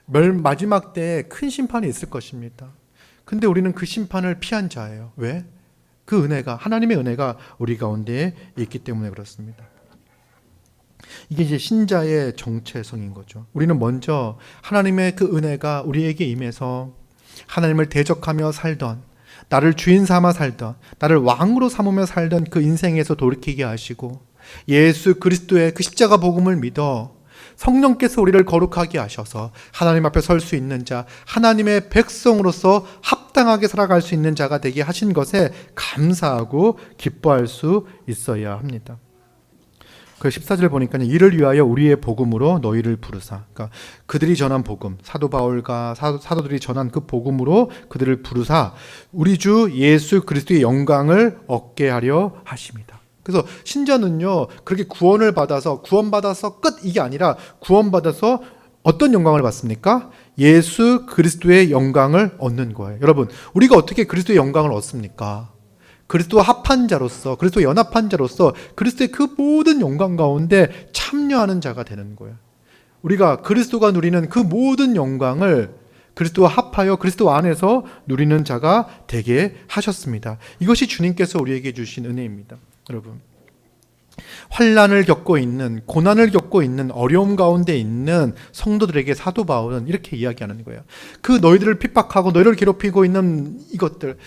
마지막 때에 큰 심판이 있을 것입니다. 근데 우리는 그 심판을 피한 자예요. 왜? 그 은혜가, 하나님의 은혜가 우리 가운데 있기 때문에 그렇습니다. 이게 이제 신자의 정체성인 거죠. 우리는 먼저 하나님의 그 은혜가 우리에게 임해서 하나님을 대적하며 살던, 나를 주인 삼아 살던, 나를 왕으로 삼으며 살던 그 인생에서 돌이키게 하시고, 예수 그리스도의 그 십자가 복음을 믿어 성령께서 우리를 거룩하게 하셔서 하나님 앞에 설 수 있는 자, 하나님의 백성으로서 합당하게 살아갈 수 있는 자가 되게 하신 것에 감사하고 기뻐할 수 있어야 합니다. 그 14절 보니까 이를 위하여 우리의 복음으로 너희를 부르사, 그러니까 그들이 전한 복음, 사도 바울과 사도들이 전한 그 복음으로 그들을 부르사 우리 주 예수 그리스도의 영광을 얻게 하려 하십니다. 그래서 신자는요, 그렇게 구원받아서 끝, 이게 아니라 구원받아서 어떤 영광을 받습니까? 예수 그리스도의 영광을 얻는 거예요. 여러분, 우리가 어떻게 그리스도의 영광을 얻습니까? 그리스도와 합한 자로서, 그리스도와 연합한 자로서 그리스도의 그 모든 영광 가운데 참여하는 자가 되는 거예요. 우리가 그리스도가 누리는 그 모든 영광을 그리스도와 합하여 그리스도 안에서 누리는 자가 되게 하셨습니다. 이것이 주님께서 우리에게 주신 은혜입니다. 여러분, 환난을 겪고 있는, 고난을 겪고 있는, 어려움 가운데 있는 성도들에게 사도 바울은 이렇게 이야기하는 거예요. 그 너희들을 핍박하고 너희를 괴롭히고 있는 이것들,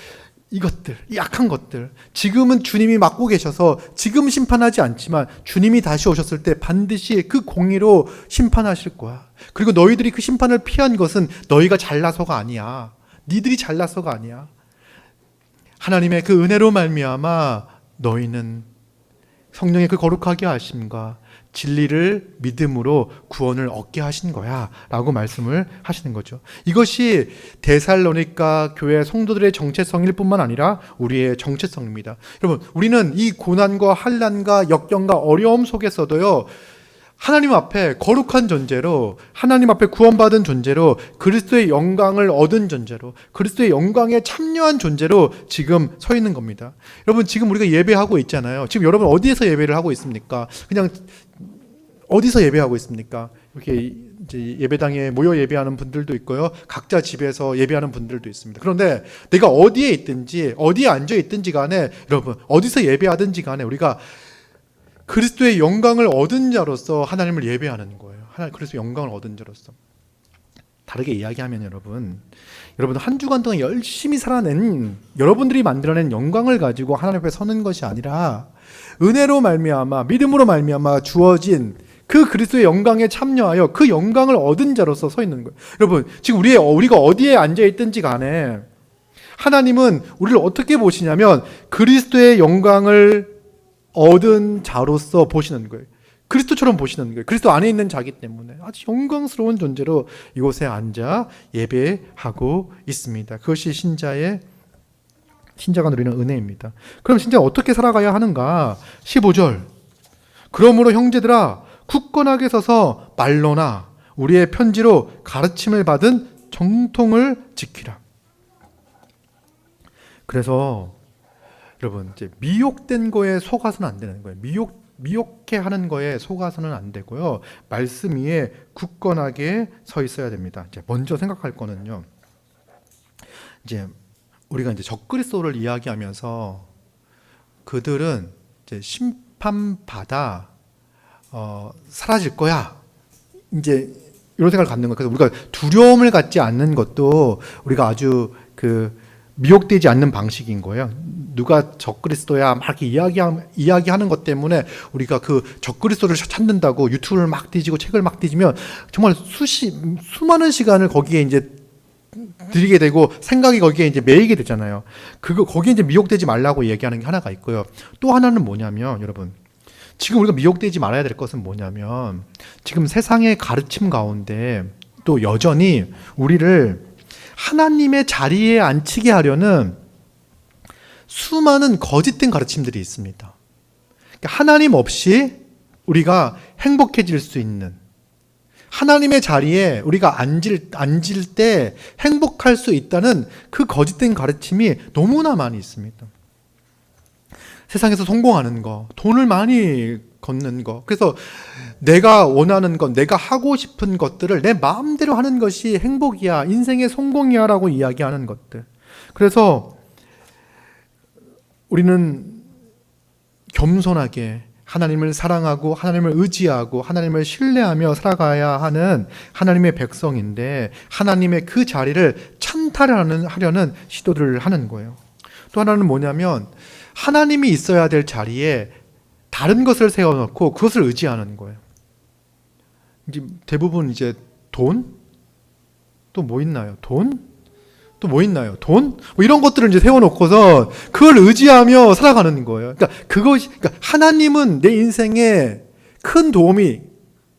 이 약한 것들, 지금은 주님이 맡고 계셔서 지금 심판하지 않지만 주님이 다시 오셨을 때 반드시 그 공의로 심판하실 거야. 그리고 너희들이 그 심판을 피한 것은 너희가 잘나서가 아니야. 니들이 잘나서가 아니야. 하나님의 그 은혜로 말미암아 너희는 성령의 그 거룩하게 하심과 진리를 믿음으로 구원을 얻게 하신 거야 라고 말씀을 하시는 거죠. 이것이 데살로니가 교회 성도들의 정체성일 뿐만 아니라 우리의 정체성입니다. 여러분, 우리는 이 고난과 환난과 역경과 어려움 속에서도요, 하나님 앞에 거룩한 존재로, 하나님 앞에 구원받은 존재로, 그리스도의 영광을 얻은 존재로, 그리스도의 영광에 참여한 존재로 지금 서 있는 겁니다. 여러분, 지금 우리가 예배하고 있잖아요. 지금 여러분 어디에서 예배를 하고 있습니까? 그냥 어디서 예배하고 있습니까? 이렇게 이제 예배당에 모여 예배하는 분들도 있고요. 각자 집에서 예배하는 분들도 있습니다. 그런데 내가 어디에 있든지, 어디에 앉아 있든지 간에, 여러분, 어디서 예배하든지 간에 우리가 그리스도의 영광을 얻은 자로서 하나님을 예배하는 거예요. 그리스도의 영광을 얻은 자로서. 다르게 이야기하면 여러분 한 주간 동안 열심히 살아낸, 여러분들이 만들어낸 영광을 가지고 하나님 앞에 서는 것이 아니라 은혜로 말미암아, 믿음으로 말미암아 주어진 그 그리스도의 영광에 참여하여 그 영광을 얻은 자로서 서 있는 거예요. 여러분, 지금 우리가 어디에 앉아 있든지 간에 하나님은 우리를 어떻게 보시냐면 그리스도의 영광을 얻은 자로서 보시는 거예요. 그리스도처럼 보시는 거예요. 그리스도 안에 있는 자기 때문에 아주 영광스러운 존재로 이곳에 앉아 예배하고 있습니다. 그것이 신자가 누리는 은혜입니다. 그럼 신자 어떻게 살아가야 하는가? 15절. 그러므로 형제들아, 굳건하게 서서 말로나 우리의 편지로 가르침을 받은 정통을 지키라. 그래서 여러분, 이제 미혹된 거에 속아서는 안 되는 거예요. 미혹해 하는 거에 속아서는 안 되고요. 말씀 위에 굳건하게 서 있어야 됩니다. 이제 먼저 생각할 거는요. 이제 우리가 이제 적그리스도를 이야기하면서 그들은 이제 심판받아 사라질 거야. 이제 이런 생각을 갖는 거예요. 그래서 우리가 두려움을 갖지 않는 것도 우리가 아주 미혹되지 않는 방식인 거예요. 누가 적그리스도야 막 이렇게 이야기하는 것 때문에 우리가 그 적그리스도를 찾는다고 유튜브를 막 뒤지고 책을 막 뒤지면 정말 수많은 시간을 거기에 이제 들이게 되고 생각이 거기에 이제 매이게 되잖아요. 거기에 이제 미혹되지 말라고 얘기하는 게 하나가 있고요. 또 하나는 뭐냐면 여러분, 지금 우리가 미혹되지 말아야 될 것은 뭐냐면 지금 세상의 가르침 가운데 또 여전히 우리를 하나님의 자리에 앉히게 하려는 수많은 거짓된 가르침들이 있습니다. 그러니까 하나님 없이 우리가 행복해질 수 있는, 하나님의 자리에 우리가 앉을 때 행복할 수 있다는 그 거짓된 가르침이 너무나 많이 있습니다. 세상에서 성공하는 거, 돈을 많이 걷는 거, 그래서 내가 원하는 것, 내가 하고 싶은 것들을 내 마음대로 하는 것이 행복이야, 인생의 성공이야 라고 이야기하는 것들. 그래서 우리는 겸손하게 하나님을 사랑하고 하나님을 의지하고 하나님을 신뢰하며 살아가야 하는 하나님의 백성인데 하나님의 그 자리를 찬탈하려는 시도를 하는 거예요. 또 하나는 뭐냐면 하나님이 있어야 될 자리에 다른 것을 세워놓고 그것을 의지하는 거예요. 이제 대부분 이제 돈? 또 뭐 있나요? 돈? 또 뭐 있나요? 돈? 뭐 이런 것들을 이제 세워놓고서 그걸 의지하며 살아가는 거예요. 그러니까 하나님은 내 인생에 큰 도움이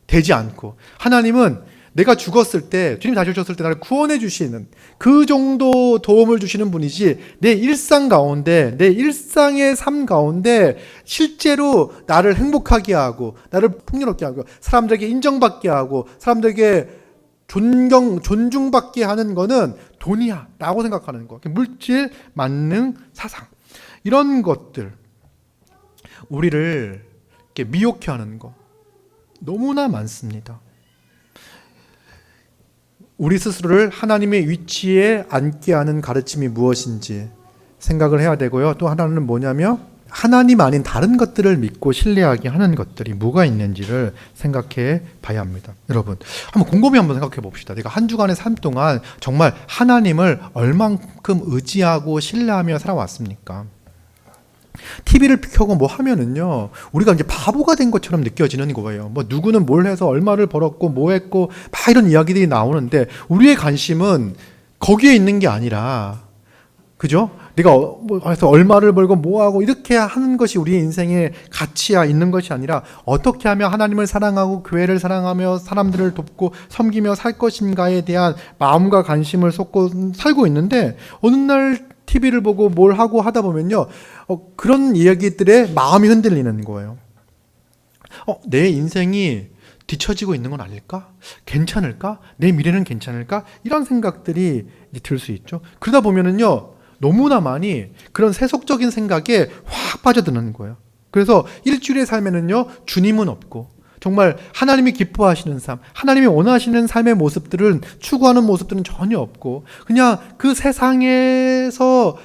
되지 않고, 하나님은 내가 죽었을 때, 주님 다시 오셨을 때 나를 구원해 주시는 그 정도 도움을 주시는 분이지, 내 일상 가운데, 내 일상의 삶 가운데 실제로 나를 행복하게 하고, 나를 풍요롭게 하고, 사람들에게 인정받게 하고, 사람들에게 존중받게 하는 거는 돈이야 라고 생각하는 거. 물질, 만능, 사상, 이런 것들, 우리를 이렇게 미혹해 하는 거 너무나 많습니다. 우리 스스로를 하나님의 위치에 앉게 하는 가르침이 무엇인지 생각을 해야 되고요. 또 하나는 뭐냐면 하나님 아닌 다른 것들을 믿고 신뢰하게 하는 것들이 뭐가 있는지를 생각해 봐야 합니다. 여러분, 한번 곰곰이 한번 생각해 봅시다. 내가 한 주간의 삶 동안 정말 하나님을 얼만큼 의지하고 신뢰하며 살아왔습니까? TV를 켜고 뭐 하면은요, 우리가 이제 바보가 된 것처럼 느껴지는 거예요. 뭐 누구는 뭘 해서 얼마를 벌었고 뭐 했고 막 이런 이야기들이 나오는데 우리의 관심은 거기에 있는 게 아니라, 그죠? 내가 뭐 해서 얼마를 벌고 뭐 하고 이렇게 하는 것이 우리의 인생의 가치야 있는 것이 아니라 어떻게 하면 하나님을 사랑하고 교회를 사랑하며 사람들을 돕고 섬기며 살 것인가에 대한 마음과 관심을 쏟고 살고 있는데, 어느 날 TV를 보고 뭘 하고 하다 보면요, 그런 이야기들에 마음이 흔들리는 거예요. 내 인생이 뒤처지고 있는 건 아닐까? 괜찮을까? 내 미래는 괜찮을까? 이런 생각들이 들 수 있죠. 그러다 보면은요, 너무나 많이 그런 세속적인 생각에 확 빠져드는 거예요. 그래서 일주일의 삶에는요, 주님은 없고 정말 하나님이 기뻐하시는 삶, 하나님이 원하시는 삶의 모습들은, 추구하는 모습들은 전혀 없고 그냥 그 세상에서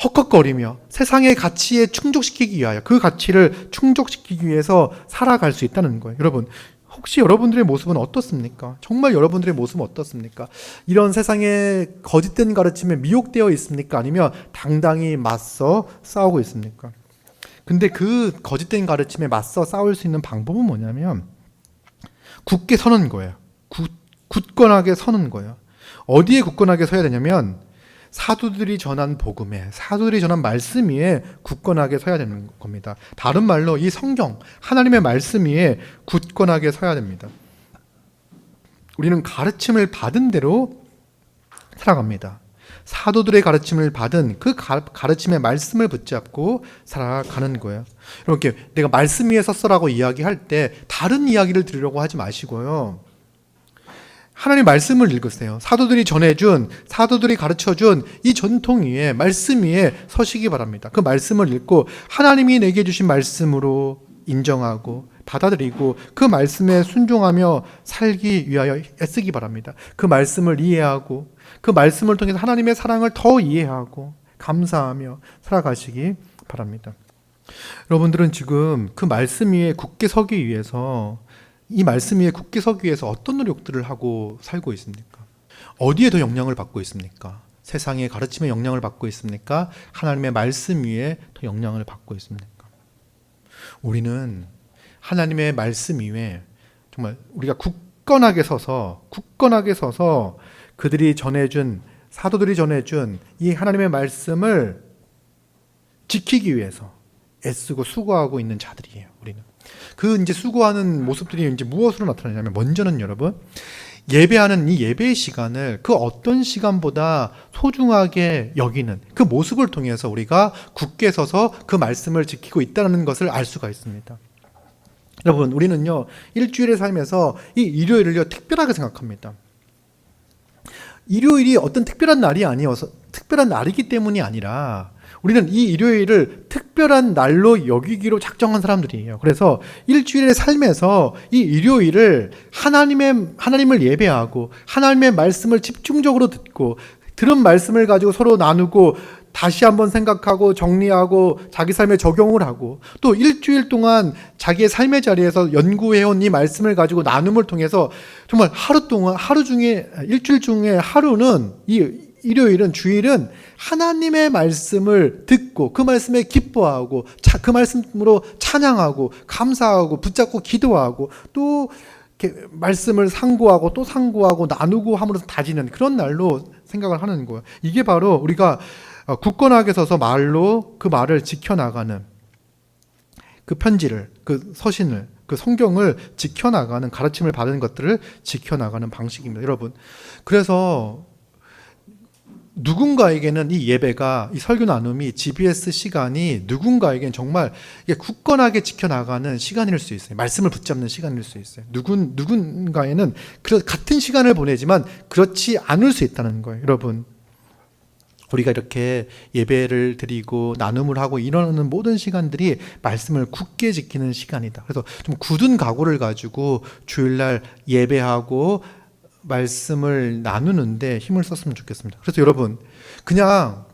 헉헉거리며 세상의 가치에 충족시키기 위하여, 그 가치를 충족시키기 위해서 살아갈 수 있다는 거예요. 여러분, 혹시 여러분들의 모습은 어떻습니까? 정말 여러분들의 모습은 어떻습니까? 이런 세상의 거짓된 가르침에 미혹되어 있습니까? 아니면 당당히 맞서 싸우고 있습니까? 근데 그 거짓된 가르침에 맞서 싸울 수 있는 방법은 뭐냐면 굳게 서는 거예요. 굳건하게 서는 거예요. 어디에 굳건하게 서야 되냐면 사도들이 전한 복음에, 사도들이 전한 말씀 위에 굳건하게 서야 되는 겁니다. 다른 말로 이 성경, 하나님의 말씀 위에 굳건하게 서야 됩니다. 우리는 가르침을 받은 대로 살아갑니다. 사도들의 가르침을 받은 그 가르침의 말씀을 붙잡고 살아가는 거예요. 이렇게 내가 말씀 위에 섰어라고 이야기할 때 다른 이야기를 들으려고 하지 마시고요, 하나님 말씀을 읽으세요. 사도들이 전해준, 사도들이 가르쳐준 이 전통 위에, 말씀 위에 서시기 바랍니다. 그 말씀을 읽고 하나님이 내게 주신 말씀으로 인정하고 받아들이고 그 말씀에 순종하며 살기 위하여 애쓰기 바랍니다. 그 말씀을 이해하고 그 말씀을 통해서 하나님의 사랑을 더 이해하고 감사하며 살아가시기 바랍니다. 여러분들은 지금 그 말씀 위에 굳게 서기 위해서, 이 말씀 위에 굳게 서기 위해서 어떤 노력들을 하고 살고 있습니까? 어디에 더 영향을 받고 있습니까? 세상의 가르침에 영향을 받고 있습니까? 하나님의 말씀 위에 더 영향을 받고 있습니까? 우리는 하나님의 말씀 위에 정말 우리가 굳건하게 서서 그들이 전해준, 사도들이 전해준 이 하나님의 말씀을 지키기 위해서 애쓰고 수고하고 있는 자들이에요. 우리는 그 이제 수고하는 모습들이 이제 무엇으로 나타나냐면, 먼저는 여러분, 예배하는 이 예배의 시간을 그 어떤 시간보다 소중하게 여기는 그 모습을 통해서 우리가 굳게 서서 그 말씀을 지키고 있다는 것을 알 수가 있습니다. 여러분, 우리는요, 일주일의 삶에서 이 일요일을요, 특별하게 생각합니다. 일요일이 어떤 특별한 날이 아니어서, 특별한 날이기 때문이 아니라 우리는 이 일요일을 특별한 날로 여기기로 작정한 사람들이에요. 그래서 일주일의 삶에서 이 일요일을 하나님을 예배하고 하나님의 말씀을 집중적으로 듣고, 들은 말씀을 가지고 서로 나누고 다시 한번 생각하고 정리하고 자기 삶에 적용을 하고, 또 일주일 동안 자기의 삶의 자리에서 연구해온 이 말씀을 가지고 나눔을 통해서 정말 하루 동안, 하루 중에, 일주일 중에 하루는, 이 일요일은, 주일은 하나님의 말씀을 듣고 그 말씀에 기뻐하고 그 말씀으로 찬양하고 감사하고 붙잡고 기도하고 또 이렇게 말씀을 상고하고 또 상고하고 나누고 함으로써 다지는 그런 날로 생각을 하는 거예요. 이게 바로 우리가 굳건하게 서서 말로 그 말을 지켜나가는, 그 편지를, 그 서신을, 그 성경을 지켜나가는, 가르침을 받은 것들을 지켜나가는 방식입니다. 여러분, 그래서 누군가에게는 이 예배가, 이 설교 나눔이, GBS 시간이 누군가에게는 정말 이게 굳건하게 지켜나가는 시간일 수 있어요. 말씀을 붙잡는 시간일 수 있어요. 누군가에는 같은 시간을 보내지만 그렇지 않을 수 있다는 거예요. 여러분, 우리가 이렇게 예배를 드리고 나눔을 하고 이러는 모든 시간들이 말씀을 굳게 지키는 시간이다. 그래서 좀 굳은 각오를 가지고 주일날 예배하고 말씀을 나누는데 힘을 썼으면 좋겠습니다. 그래서 여러분, 그냥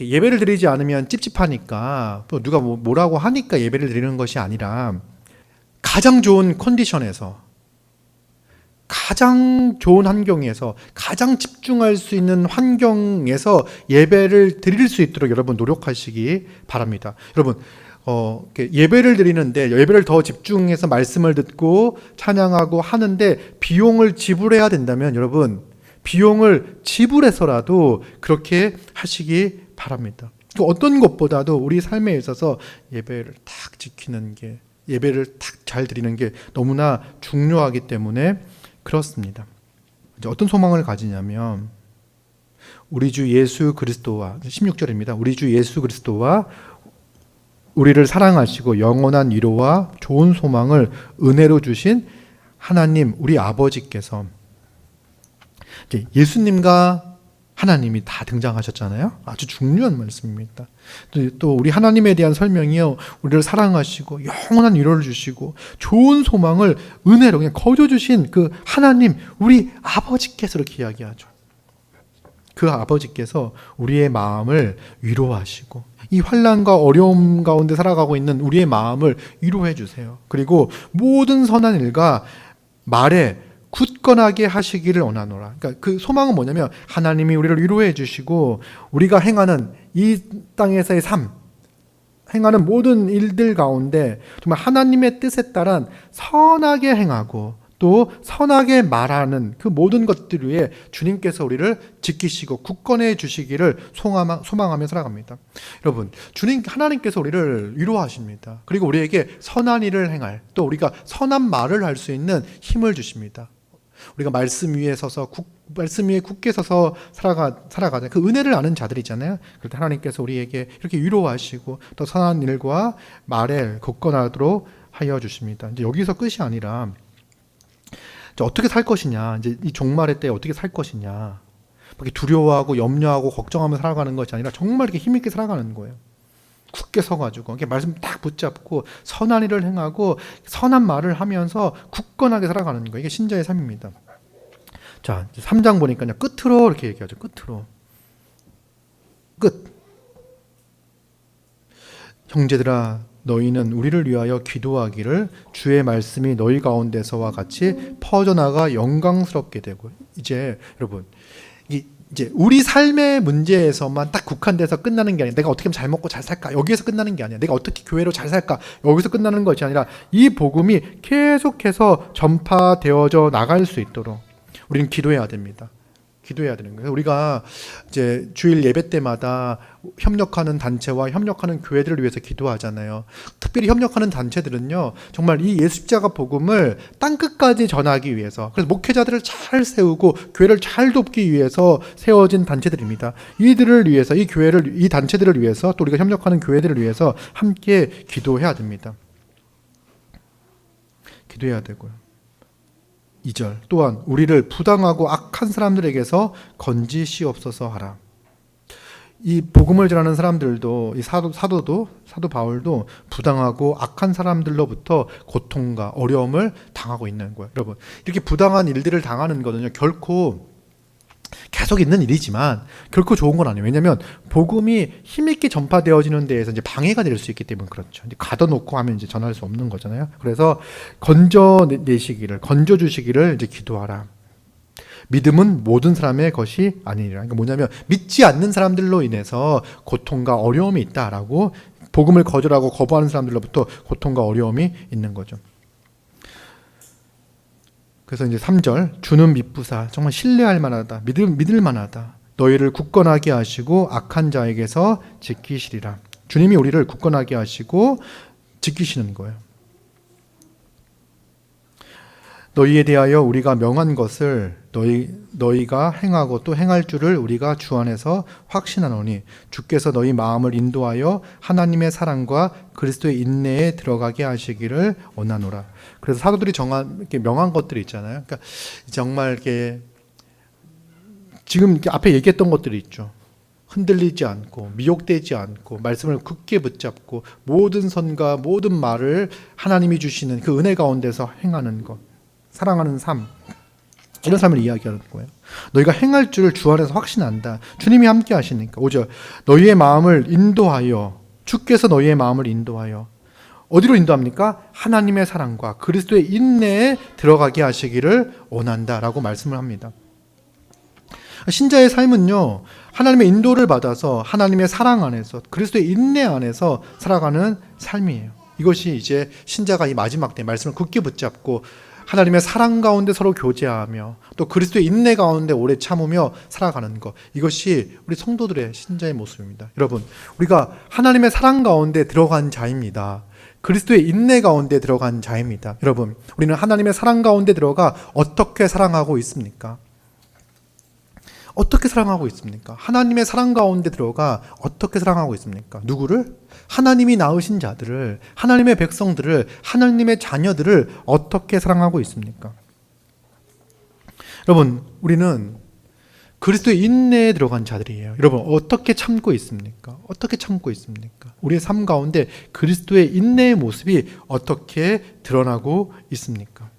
예배를 드리지 않으면 찝찝하니까 또 누가 뭐라고 하니까 예배를 드리는 것이 아니라 가장 좋은 컨디션에서, 가장 좋은 환경에서, 가장 집중할 수 있는 환경에서 예배를 드릴 수 있도록 여러분 노력하시기 바랍니다. 여러분, 예배를 드리는데 예배를 더 집중해서 말씀을 듣고 찬양하고 하는데 비용을 지불해야 된다면 여러분, 비용을 지불해서라도 그렇게 하시기 바랍니다. 어떤 것보다도 우리 삶에 있어서 예배를 딱 지키는 게, 예배를 딱 잘 드리는 게 너무나 중요하기 때문에 그렇습니다. 이제 어떤 소망을 가지냐면 우리 주 예수 그리스도와, 16절입니다. 우리 주 예수 그리스도와 우리를 사랑하시고 영원한 위로와 좋은 소망을 은혜로 주신 하나님 우리 아버지께서, 예수님과 하나님이 다 등장하셨잖아요. 아주 중요한 말씀입니다. 또 우리 하나님에 대한 설명이요, 우리를 사랑하시고 영원한 위로를 주시고 좋은 소망을 은혜로 그냥 거저 주신 그 하나님 우리 아버지께서 이렇게 이야기하죠. 그 아버지께서 우리의 마음을 위로하시고 이 환난과 어려움 가운데 살아가고 있는 우리의 마음을 위로해 주세요. 그리고 모든 선한 일과 말에 굳건하게 하시기를 원하노라. 그러니까 그 소망은 뭐냐면 하나님이 우리를 위로해 주시고 우리가 행하는 이 땅에서의 삶, 행하는 모든 일들 가운데 정말 하나님의 뜻에 따른 선하게 행하고 또 선하게 말하는 그 모든 것들 위에 주님께서 우리를 지키시고 굳건해 주시기를 소망하며 살아갑니다. 여러분, 하나님께서 우리를 위로하십니다. 그리고 우리에게 선한 일을 행할, 또 우리가 선한 말을 할 수 있는 힘을 주십니다. 우리가 말씀 위에 서서 말씀 위에 굳게 서서 살아가자. 그 은혜를 아는 자들이잖아요. 그럴 때 하나님께서 우리에게 이렇게 위로하시고 또 선한 일과 말에 굳건하도록 하여 주십니다. 이제 여기서 끝이 아니라 어떻게 살 것이냐, 이제 이 종말의 때 어떻게 살 것이냐, 이렇게 두려워하고 염려하고 걱정하며 살아가는 것이 아니라 정말 이렇게 힘있게 살아가는 거예요. 굳게 서가지고 이렇게 말씀 딱 붙잡고 선한 일을 행하고 선한 말을 하면서 굳건하게 살아가는 거예요. 이게 신자의 삶입니다. 자, 3장 보니까 그냥 끝으로 이렇게 얘기하죠. 끝으로. 끝. 형제들아, 너희는 우리를 위하여 기도하기를 주의 말씀이 너희 가운데서와 같이 퍼져나가 영광스럽게 되고. 이제 여러분, 이제 우리 삶의 문제에서만 딱 국한돼서 끝나는 게 아니라 내가 어떻게 하면 잘 먹고 잘 살까 여기에서 끝나는 게 아니야. 내가 어떻게 교회로 잘 살까 여기서 끝나는 것이 아니라 이 복음이 계속해서 전파되어져 나갈 수 있도록 우리는 기도해야 됩니다. 기도해야 되는 거예요. 우리가 이제 주일 예배 때마다 협력하는 단체와 협력하는 교회들을 위해서 기도하잖아요. 특별히 협력하는 단체들은요, 정말 이 예수 십자가 복음을 땅끝까지 전하기 위해서, 그래서 목회자들을 잘 세우고 교회를 잘 돕기 위해서 세워진 단체들입니다. 이들을 위해서, 이 단체들을 위해서, 또 우리가 협력하는 교회들을 위해서 함께 기도해야 됩니다. 기도해야 되고요. 2절 또한 우리를 부당하고 악한 사람들에게서 건지시옵소서 하라. 이 복음을 전하는 사람들도, 이 사도 바울도 부당하고 악한 사람들로부터 고통과 어려움을 당하고 있는 거예요. 여러분, 이렇게 부당한 일들을 당하는 거는요, 결코 계속 있는 일이지만 결코 좋은 건 아니에요. 왜냐하면 복음이 힘있게 전파되어지는 데에서 이제 방해가 될 수 있기 때문에 그렇죠. 이제 가둬놓고 하면 이제 전할 수 없는 거잖아요. 그래서 건져주시기를 이제 기도하라. 믿음은 모든 사람의 것이 아니니라. 그러니까 뭐냐면 믿지 않는 사람들로 인해서 고통과 어려움이 있다라고, 복음을 거절하고 거부하는 사람들로부터 고통과 어려움이 있는 거죠. 그래서 이제 3절 주는 미쁘사 정말 신뢰할 만하다, 믿을 만하다. 너희를 굳건하게 하시고 악한 자에게서 지키시리라. 주님이 우리를 굳건하게 하시고 지키시는 거예요. 너희에 대하여 우리가 명한 것을 너희가 행하고 또 행할 줄을 우리가 주 안에서 확신하노니 주께서 너희 마음을 인도하여 하나님의 사랑과 그리스도의 인내에 들어가게 하시기를 원하노라. 그래서 사도들이 이렇게 명한 것들이 있잖아요. 그러니까 정말 이렇게 지금 이렇게 앞에 얘기했던 것들이 있죠. 흔들리지 않고 미혹되지 않고 말씀을 굳게 붙잡고 모든 선과 모든 말을 하나님이 주시는 그 은혜 가운데서 행하는 것, 사랑하는 삶, 이런 삶을 이야기하는 거예요. 너희가 행할 줄을 주 안에서 확신한다. 주님이 함께 하시니까. 5절 너희의 마음을 인도하여, 주께서 너희의 마음을 인도하여 어디로 인도합니까? 하나님의 사랑과 그리스도의 인내에 들어가게 하시기를 원한다라고 말씀을 합니다. 신자의 삶은요, 하나님의 인도를 받아서 하나님의 사랑 안에서 그리스도의 인내 안에서 살아가는 삶이에요. 이것이 이제 신자가 이 마지막 때 말씀을 굳게 붙잡고 하나님의 사랑 가운데 서로 교제하며 또 그리스도의 인내 가운데 오래 참으며 살아가는 것, 이것이 우리 성도들의 신자의 모습입니다. 여러분, 우리가 하나님의 사랑 가운데 들어간 자입니다. 그리스도의 인내 가운데 들어간 자입니다. 여러분, 우리는 하나님의 사랑 가운데 들어가 어떻게 사랑하고 있습니까? 어떻게 사랑하고 있습니까? 하나님의 사랑 가운데 들어가 어떻게 사랑하고 있습니까? 누구를? 하나님이 낳으신 자들을, 하나님의 백성들을, 하나님의 자녀들을 어떻게 사랑하고 있습니까? 여러분, 우리는 그리스도의 인내에 들어간 자들이에요. 여러분, 어떻게 참고 있습니까? 어떻게 참고 있습니까? 우리의 삶 가운데 그리스도의 인내의 모습이 어떻게 드러나고 있습니까?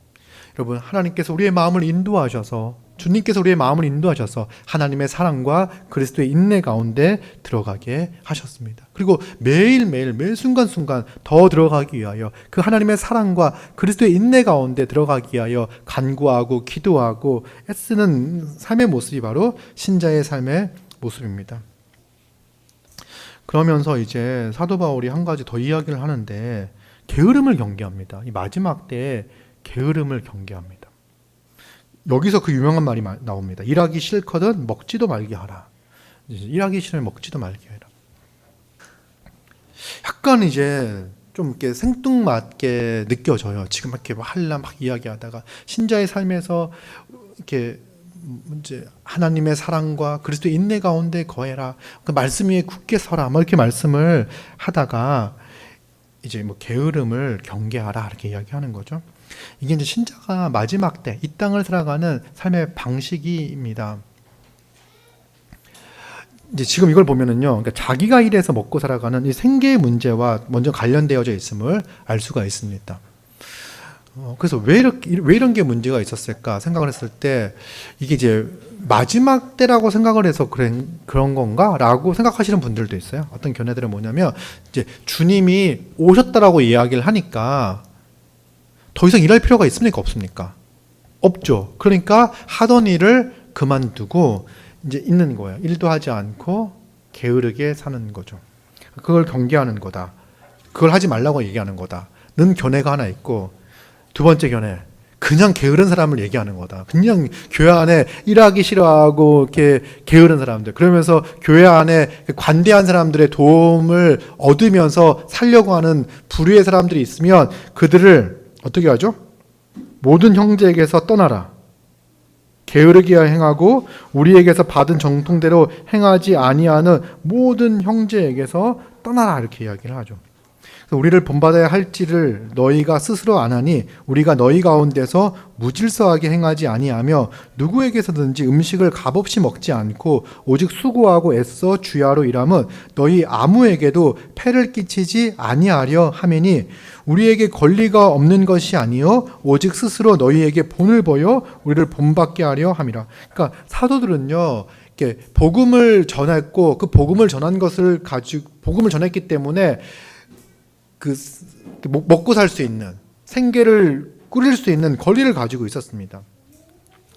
여러분, 하나님께서 우리의 마음을 인도하셔서, 주님께서 우리의 마음을 인도하셔서 하나님의 사랑과 그리스도의 인내 가운데 들어가게 하셨습니다. 그리고 매일매일 매 순간순간 더 들어가기 위하여 그 하나님의 사랑과 그리스도의 인내 가운데 들어가기 위하여 간구하고 기도하고 애쓰는 삶의 모습이 바로 신자의 삶의 모습입니다. 그러면서 이제 사도 바울이 한 가지 더 이야기를 하는데, 게으름을 경계합니다. 이 마지막 때에 게으름을 경계합니다. 여기서 그 유명한 말이 나옵니다. 일하기 싫거든 먹지도 말게 하라. 일하기 싫으면 먹지도 말게 해라. 약간 이제 좀 이렇게 생뚱맞게 느껴져요. 지금 이렇게 막 이야기하다가 신자의 삶에서 이렇게 이제 하나님의 사랑과 그리스도의 인내 가운데 거해라. 그 말씀 위에 굳게 서라. 뭐 이렇게 말씀을 하다가 이제 뭐 게으름을 경계하라 이렇게 이야기하는 거죠. 이게 이제 신자가 마지막 때 이 땅을 살아가는 삶의 방식입니다. 이제 지금 이걸 보면은요, 그러니까 자기가 일해서 먹고 살아가는 이 생계의 문제와 먼저 관련되어져 있음을 알 수가 있습니다. 그래서 왜 이런 게 문제가 있었을까 생각을 했을 때, 이게 이제 마지막 때라고 생각을 해서 그런 건가라고 생각하시는 분들도 있어요. 어떤 견해들은 뭐냐면, 이제 주님이 오셨다라고 이야기를 하니까 더 이상 일할 필요가 있습니까? 없습니까? 없죠. 그러니까 하던 일을 그만두고 이제 있는 거예요. 일도 하지 않고 게으르게 사는 거죠. 그걸 경계하는 거다. 그걸 하지 말라고 얘기하는 거다는 견해가 하나 있고, 두 번째 견해, 그냥 게으른 사람을 얘기하는 거다. 그냥 교회 안에 일하기 싫어하고 이렇게 게으른 사람들, 그러면서 교회 안에 관대한 사람들의 도움을 얻으면서 살려고 하는 부류의 사람들이 있으면 그들을 어떻게 하죠? 모든 형제에게서 떠나라. 게으르게 행하고 우리에게서 받은 정통대로 행하지 아니하는 모든 형제에게서 떠나라, 이렇게 이야기를 하죠. 우리를 본받아야 할지를 너희가 스스로 아나니 우리가 너희 가운데서 무질서하게 행하지 아니하며 누구에게서든지 음식을 값없이 먹지 않고 오직 수고하고 애써 주야로 일함은 너희 아무에게도 폐를 끼치지 아니하려 함이니 우리에게 권리가 없는 것이 아니요 오직 스스로 너희에게 본을 보여 우리를 본받게 하려 함이라. 그러니까 사도들은요, 이렇게 복음을 전했고 그 복음을 전한 것을 가지고 복음을 전했기 때문에 그 먹고 살 수 있는, 생계를 꾸릴 수 있는 권리를 가지고 있었습니다.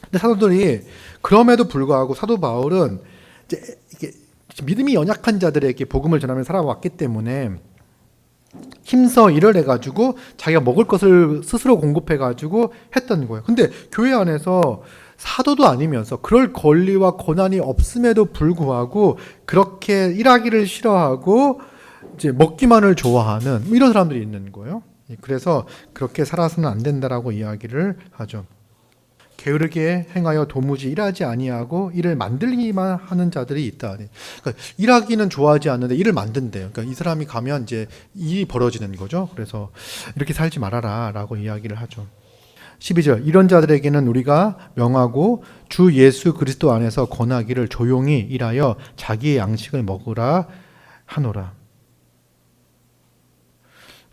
근데 사도들이 그럼에도 불구하고 사도 바울은 이제 이게 믿음이 연약한 자들에게 복음을 전하며 살아왔기 때문에 힘써 일을 해가지고 자기가 먹을 것을 스스로 공급해가지고 했던 거예요. 근데 교회 안에서 사도도 아니면서 그럴 권리와 권한이 없음에도 불구하고 그렇게 일하기를 싫어하고 이제 먹기만을 좋아하는 이런 사람들이 있는 거예요. 그래서 그렇게 살아서는 안 된다라고 이야기를 하죠. 게으르게 행하여 도무지 일하지 아니하고 일을 만들기만 하는 자들이 있다. 그러니까 일하기는 좋아하지 않는데 일을 만든대요. 그러니까 이 사람이 가면 이제 일이 벌어지는 거죠. 그래서 이렇게 살지 말아라라고 이야기를 하죠. 12절 이런 자들에게는 우리가 명하고 주 예수 그리스도 안에서 권하기를 조용히 일하여 자기의 양식을 먹으라 하노라.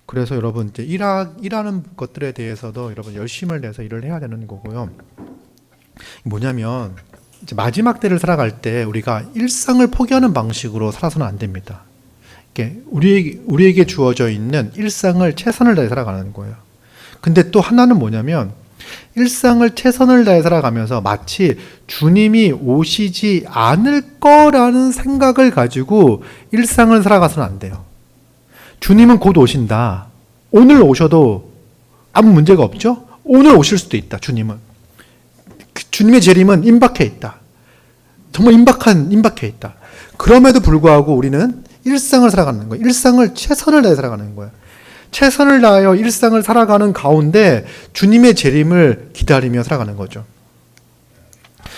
그래서 여러분 이제 일하는 것들에 대해서도 여러분 열심을 내서 일을 해야 되는 거고요. 뭐냐면 이제 마지막 때를 살아갈 때 우리가 일상을 포기하는 방식으로 살아서는 안 됩니다. 우리에게 주어져 있는 일상을 최선을 다해 살아가는 거예요. 근데 또 하나는 뭐냐면 일상을 최선을 다해 살아가면서 마치 주님이 오시지 않을 거라는 생각을 가지고 일상을 살아가서는 안 돼요. 주님은 곧 오신다. 오늘 오셔도 아무 문제가 없죠? 오늘 오실 수도 있다. 주님은. 주님의 재림은 임박해 있다. 정말 임박해 있다. 그럼에도 불구하고 우리는 일상을 살아가는 거예요. 일상을 최선을 다해 살아가는 거예요. 최선을 다하여 일상을 살아가는 가운데 주님의 재림을 기다리며 살아가는 거죠.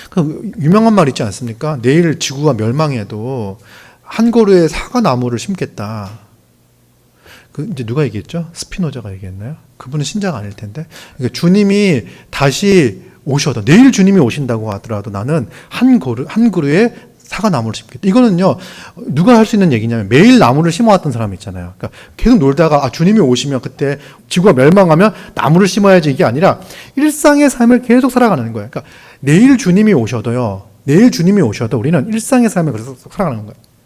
그 유명한 말 있지 않습니까? 내일 지구가 멸망해도 한 그루의 사과나무를 심겠다. 그 이제 누가 얘기했죠? 스피노자가 얘기했나요? 그분은 신자가 아닐 텐데. 그러니까 주님이 다시 오셔도 내일 주님이 오신다고 하더라도 나는 한 그루의 사과나무를 심겠다. 이거는요 누가 할 수 있는 얘기냐면 매일 나무를 심어왔던 사람 있잖아요. 그러니까 계속 놀다가 주님이 오시면 그때 지구가 멸망하면 나무를 심어야지 이게 아니라 일상의 삶을 계속 살아가는 거예요. 그러니까 내일 주님이 오셔도 우리는 일상의 삶을 그래서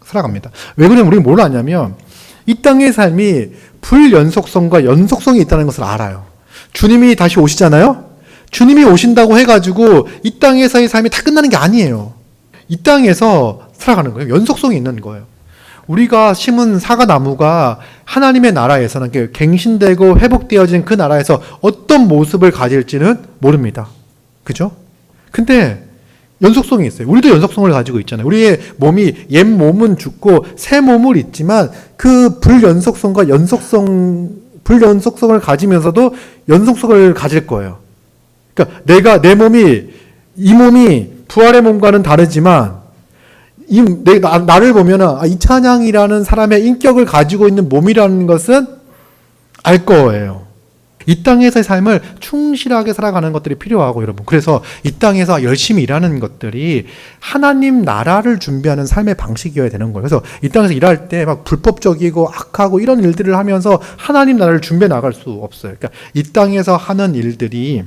살아갑니다. 왜 그러냐면 우리는 뭘 아냐면 이 땅의 삶이 불연속성과 연속성이 있다는 것을 알아요. 주님이 다시 오시잖아요. 주님이 오신다고 해가지고 이 땅에서의 삶이 다 끝나는 게 아니에요. 이 땅에서 살아가는 거예요. 연속성이 있는 거예요. 우리가 심은 사과나무가 하나님의 나라에서는 갱신되고 회복되어진 그 나라에서 어떤 모습을 가질지는 모릅니다. 그죠? 근데 연속성이 있어요. 우리도 연속성을 가지고 있잖아요. 우리의 몸이 옛 몸은 죽고 새 몸을 있지만 그 불연속성을 가지면서도 연속성을 가질 거예요. 그러니까 이 몸이 부활의 몸과는 다르지만 나를 보면은 이 찬양이라는 사람의 인격을 가지고 있는 몸이라는 것은 알 거예요. 이 땅에서의 삶을 충실하게 살아가는 것들이 필요하고 여러분 그래서 이 땅에서 열심히 일하는 것들이 하나님 나라를 준비하는 삶의 방식이어야 되는 거예요. 그래서 이 땅에서 일할 때 막 불법적이고 악하고 이런 일들을 하면서 하나님 나라를 준비해 나갈 수 없어요. 그러니까 이 땅에서 하는 일들이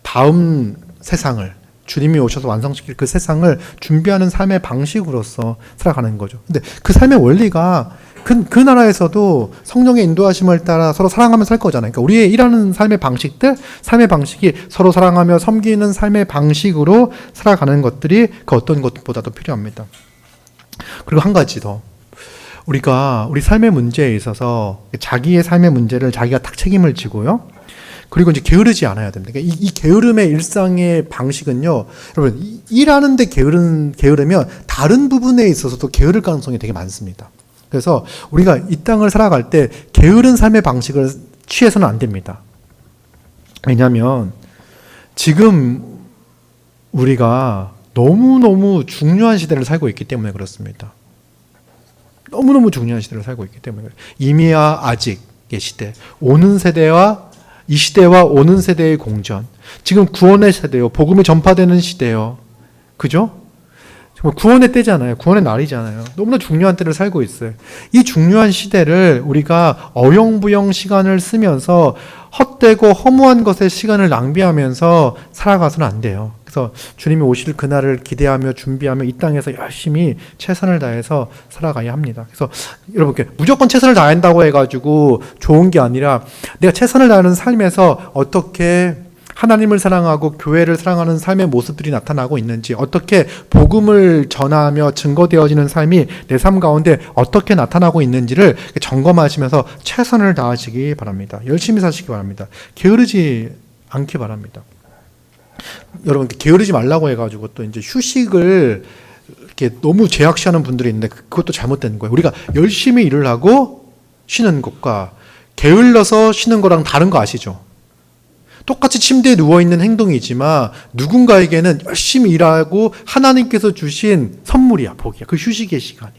다음 세상을 주님이 오셔서 완성시킬 그 세상을 준비하는 삶의 방식으로서 살아가는 거죠. 근데 그 삶의 원리가 그 나라에서도 성령의 인도하심을 따라 서로 사랑하며 살 거잖아요. 그러니까 우리의 일하는 삶의 방식이 서로 사랑하며 섬기는 삶의 방식으로 살아가는 것들이 그 어떤 것보다도 필요합니다. 그리고 한 가지 더. 우리가 우리 삶의 문제에 있어서 자기의 삶의 문제를 자기가 딱 책임을 지고요. 그리고 이제 게으르지 않아야 됩니다. 그러니까 이 게으름의 일상의 방식은요, 여러분, 일하는데 게으르면 다른 부분에 있어서도 게으를 가능성이 되게 많습니다. 그래서 우리가 이 땅을 살아갈 때 게으른 삶의 방식을 취해서는 안 됩니다. 왜냐하면 지금 우리가 너무너무 중요한 시대를 살고 있기 때문에 그렇습니다. 너무너무 중요한 시대를 살고 있기 때문에 이미와 아직의 시대, 이 시대와 오는 세대의 공전, 지금 구원의 세대요, 복음이 전파되는 시대요. 그죠? 정말 구원의 때잖아요. 구원의 날이잖아요. 너무나 중요한 때를 살고 있어요. 이 중요한 시대를 우리가 어영부영 시간을 쓰면서 헛되고 허무한 것에 시간을 낭비하면서 살아가서는 안 돼요. 그래서 주님이 오실 그날을 기대하며 준비하며 이 땅에서 열심히 최선을 다해서 살아가야 합니다. 그래서 여러분 무조건 최선을 다한다고 해가지고 좋은 게 아니라 내가 최선을 다하는 삶에서 어떻게 하나님을 사랑하고 교회를 사랑하는 삶의 모습들이 나타나고 있는지, 어떻게 복음을 전하며 증거되어지는 삶이 내 삶 가운데 어떻게 나타나고 있는지를 점검하시면서 최선을 다하시기 바랍니다. 열심히 사시기 바랍니다. 게으르지 않기 바랍니다. 여러분 게으르지 말라고 해가지고 또 이제 휴식을 이렇게 너무 제약시하는 분들이 있는데 그것도 잘못된 거예요. 우리가 열심히 일을 하고 쉬는 것과 게을러서 쉬는 거랑 다른 거 아시죠? 똑같이 침대에 누워있는 행동이지만 누군가에게는 열심히 일하고 하나님께서 주신 선물이야, 복이야. 그 휴식의 시간이.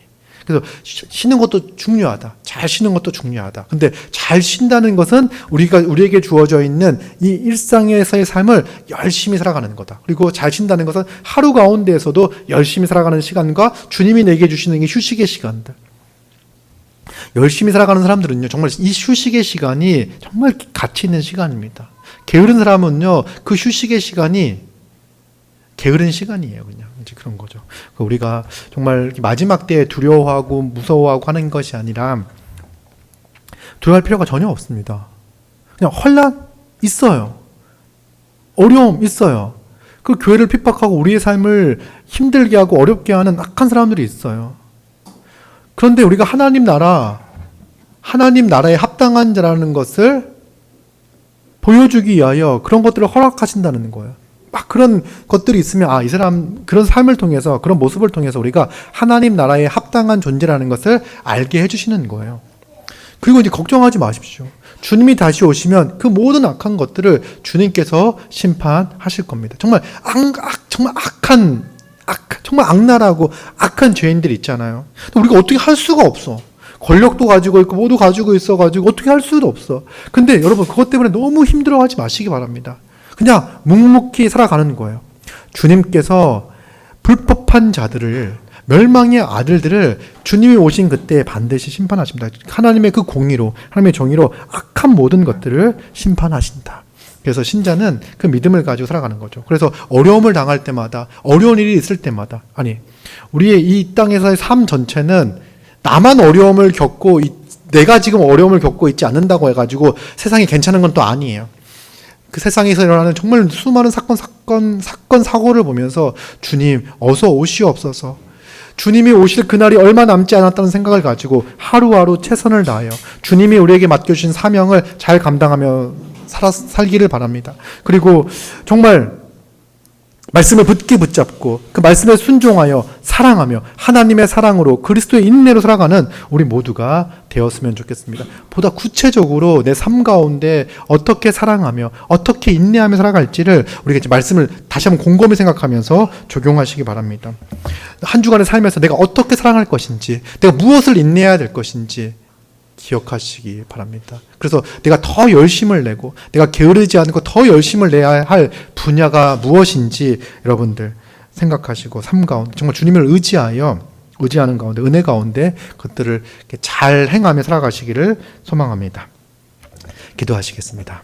그래서 쉬는 것도 중요하다. 잘 쉬는 것도 중요하다. 근데 잘 쉰다는 것은 우리에게 주어져 있는 이 일상에서의 삶을 열심히 살아가는 거다. 그리고 잘 쉰다는 것은 하루 가운데에서도 열심히 살아가는 시간과 주님이 내게 주시는 이 휴식의 시간들. 열심히 살아가는 사람들은요, 정말 이 휴식의 시간이 정말 가치 있는 시간입니다. 게으른 사람은요, 그 휴식의 시간이 게으른 시간이에요. 그냥 이제 그런 거죠. 우리가 정말 마지막 때에 두려워하고 무서워하고 하는 것이 아니라 두려워할 필요가 전혀 없습니다. 그냥 혼란 있어요. 어려움 있어요. 그 교회를 핍박하고 우리의 삶을 힘들게 하고 어렵게 하는 악한 사람들이 있어요. 그런데 우리가 하나님 나라에 합당한 자라는 것을 보여주기 위하여 그런 것들을 허락하신다는 거예요. 막 그런 것들이 있으면 이 사람 그런 삶을 통해서 그런 모습을 통해서 우리가 하나님 나라에 합당한 존재라는 것을 알게 해주시는 거예요. 그리고 이제 걱정하지 마십시오. 주님이 다시 오시면 그 모든 악한 것들을 주님께서 심판하실 겁니다. 정말 정말 악랄하고 악한 죄인들이 있잖아요. 우리가 어떻게 할 수가 없어. 권력도 가지고 있고 모두 가지고 있어가지고 어떻게 할 수도 없어. 근데 여러분 그것 때문에 너무 힘들어하지 마시기 바랍니다. 그냥 묵묵히 살아가는 거예요. 주님께서 불법한 자들을, 멸망의 아들들을 주님이 오신 그때 반드시 심판하십니다. 하나님의 그 공의로, 하나님의 정의로 악한 모든 것들을 심판하신다. 그래서 신자는 그 믿음을 가지고 살아가는 거죠. 그래서 어려움을 당할 때마다, 어려운 일이 있을 때마다, 우리의 이 땅에서의 삶 전체는 나만 어려움을 겪고, 내가 지금 어려움을 겪고 있지 않는다고 해가지고 세상이 괜찮은 건 또 아니에요. 그 세상에서 일어나는 정말 수많은 사고를 보면서 주님 어서 오시옵소서. 주님이 오실 그날이 얼마 남지 않았다는 생각을 가지고 하루하루 최선을 다하여 주님이 우리에게 맡겨주신 사명을 잘 감당하며 살기를 바랍니다. 그리고 정말 말씀을 굳게 붙잡고 그 말씀에 순종하여 사랑하며 하나님의 사랑으로 그리스도의 인내로 살아가는 우리 모두가 되었으면 좋겠습니다. 보다 구체적으로 내 삶 가운데 어떻게 사랑하며 어떻게 인내하며 살아갈지를 우리가 이제 말씀을 다시 한번 곰곰이 생각하면서 적용하시기 바랍니다. 한 주간의 삶에서 내가 어떻게 사랑할 것인지, 내가 무엇을 인내해야 될 것인지 기억하시기 바랍니다. 그래서 내가 더 열심을 내고 내가 게으르지 않고 더 열심을 내야 할 분야가 무엇인지 여러분들 생각하시고 삶 가운데 정말 주님을 의지하는 가운데, 은혜 가운데 그것들을 잘 행하며 살아가시기를 소망합니다. 기도하시겠습니다.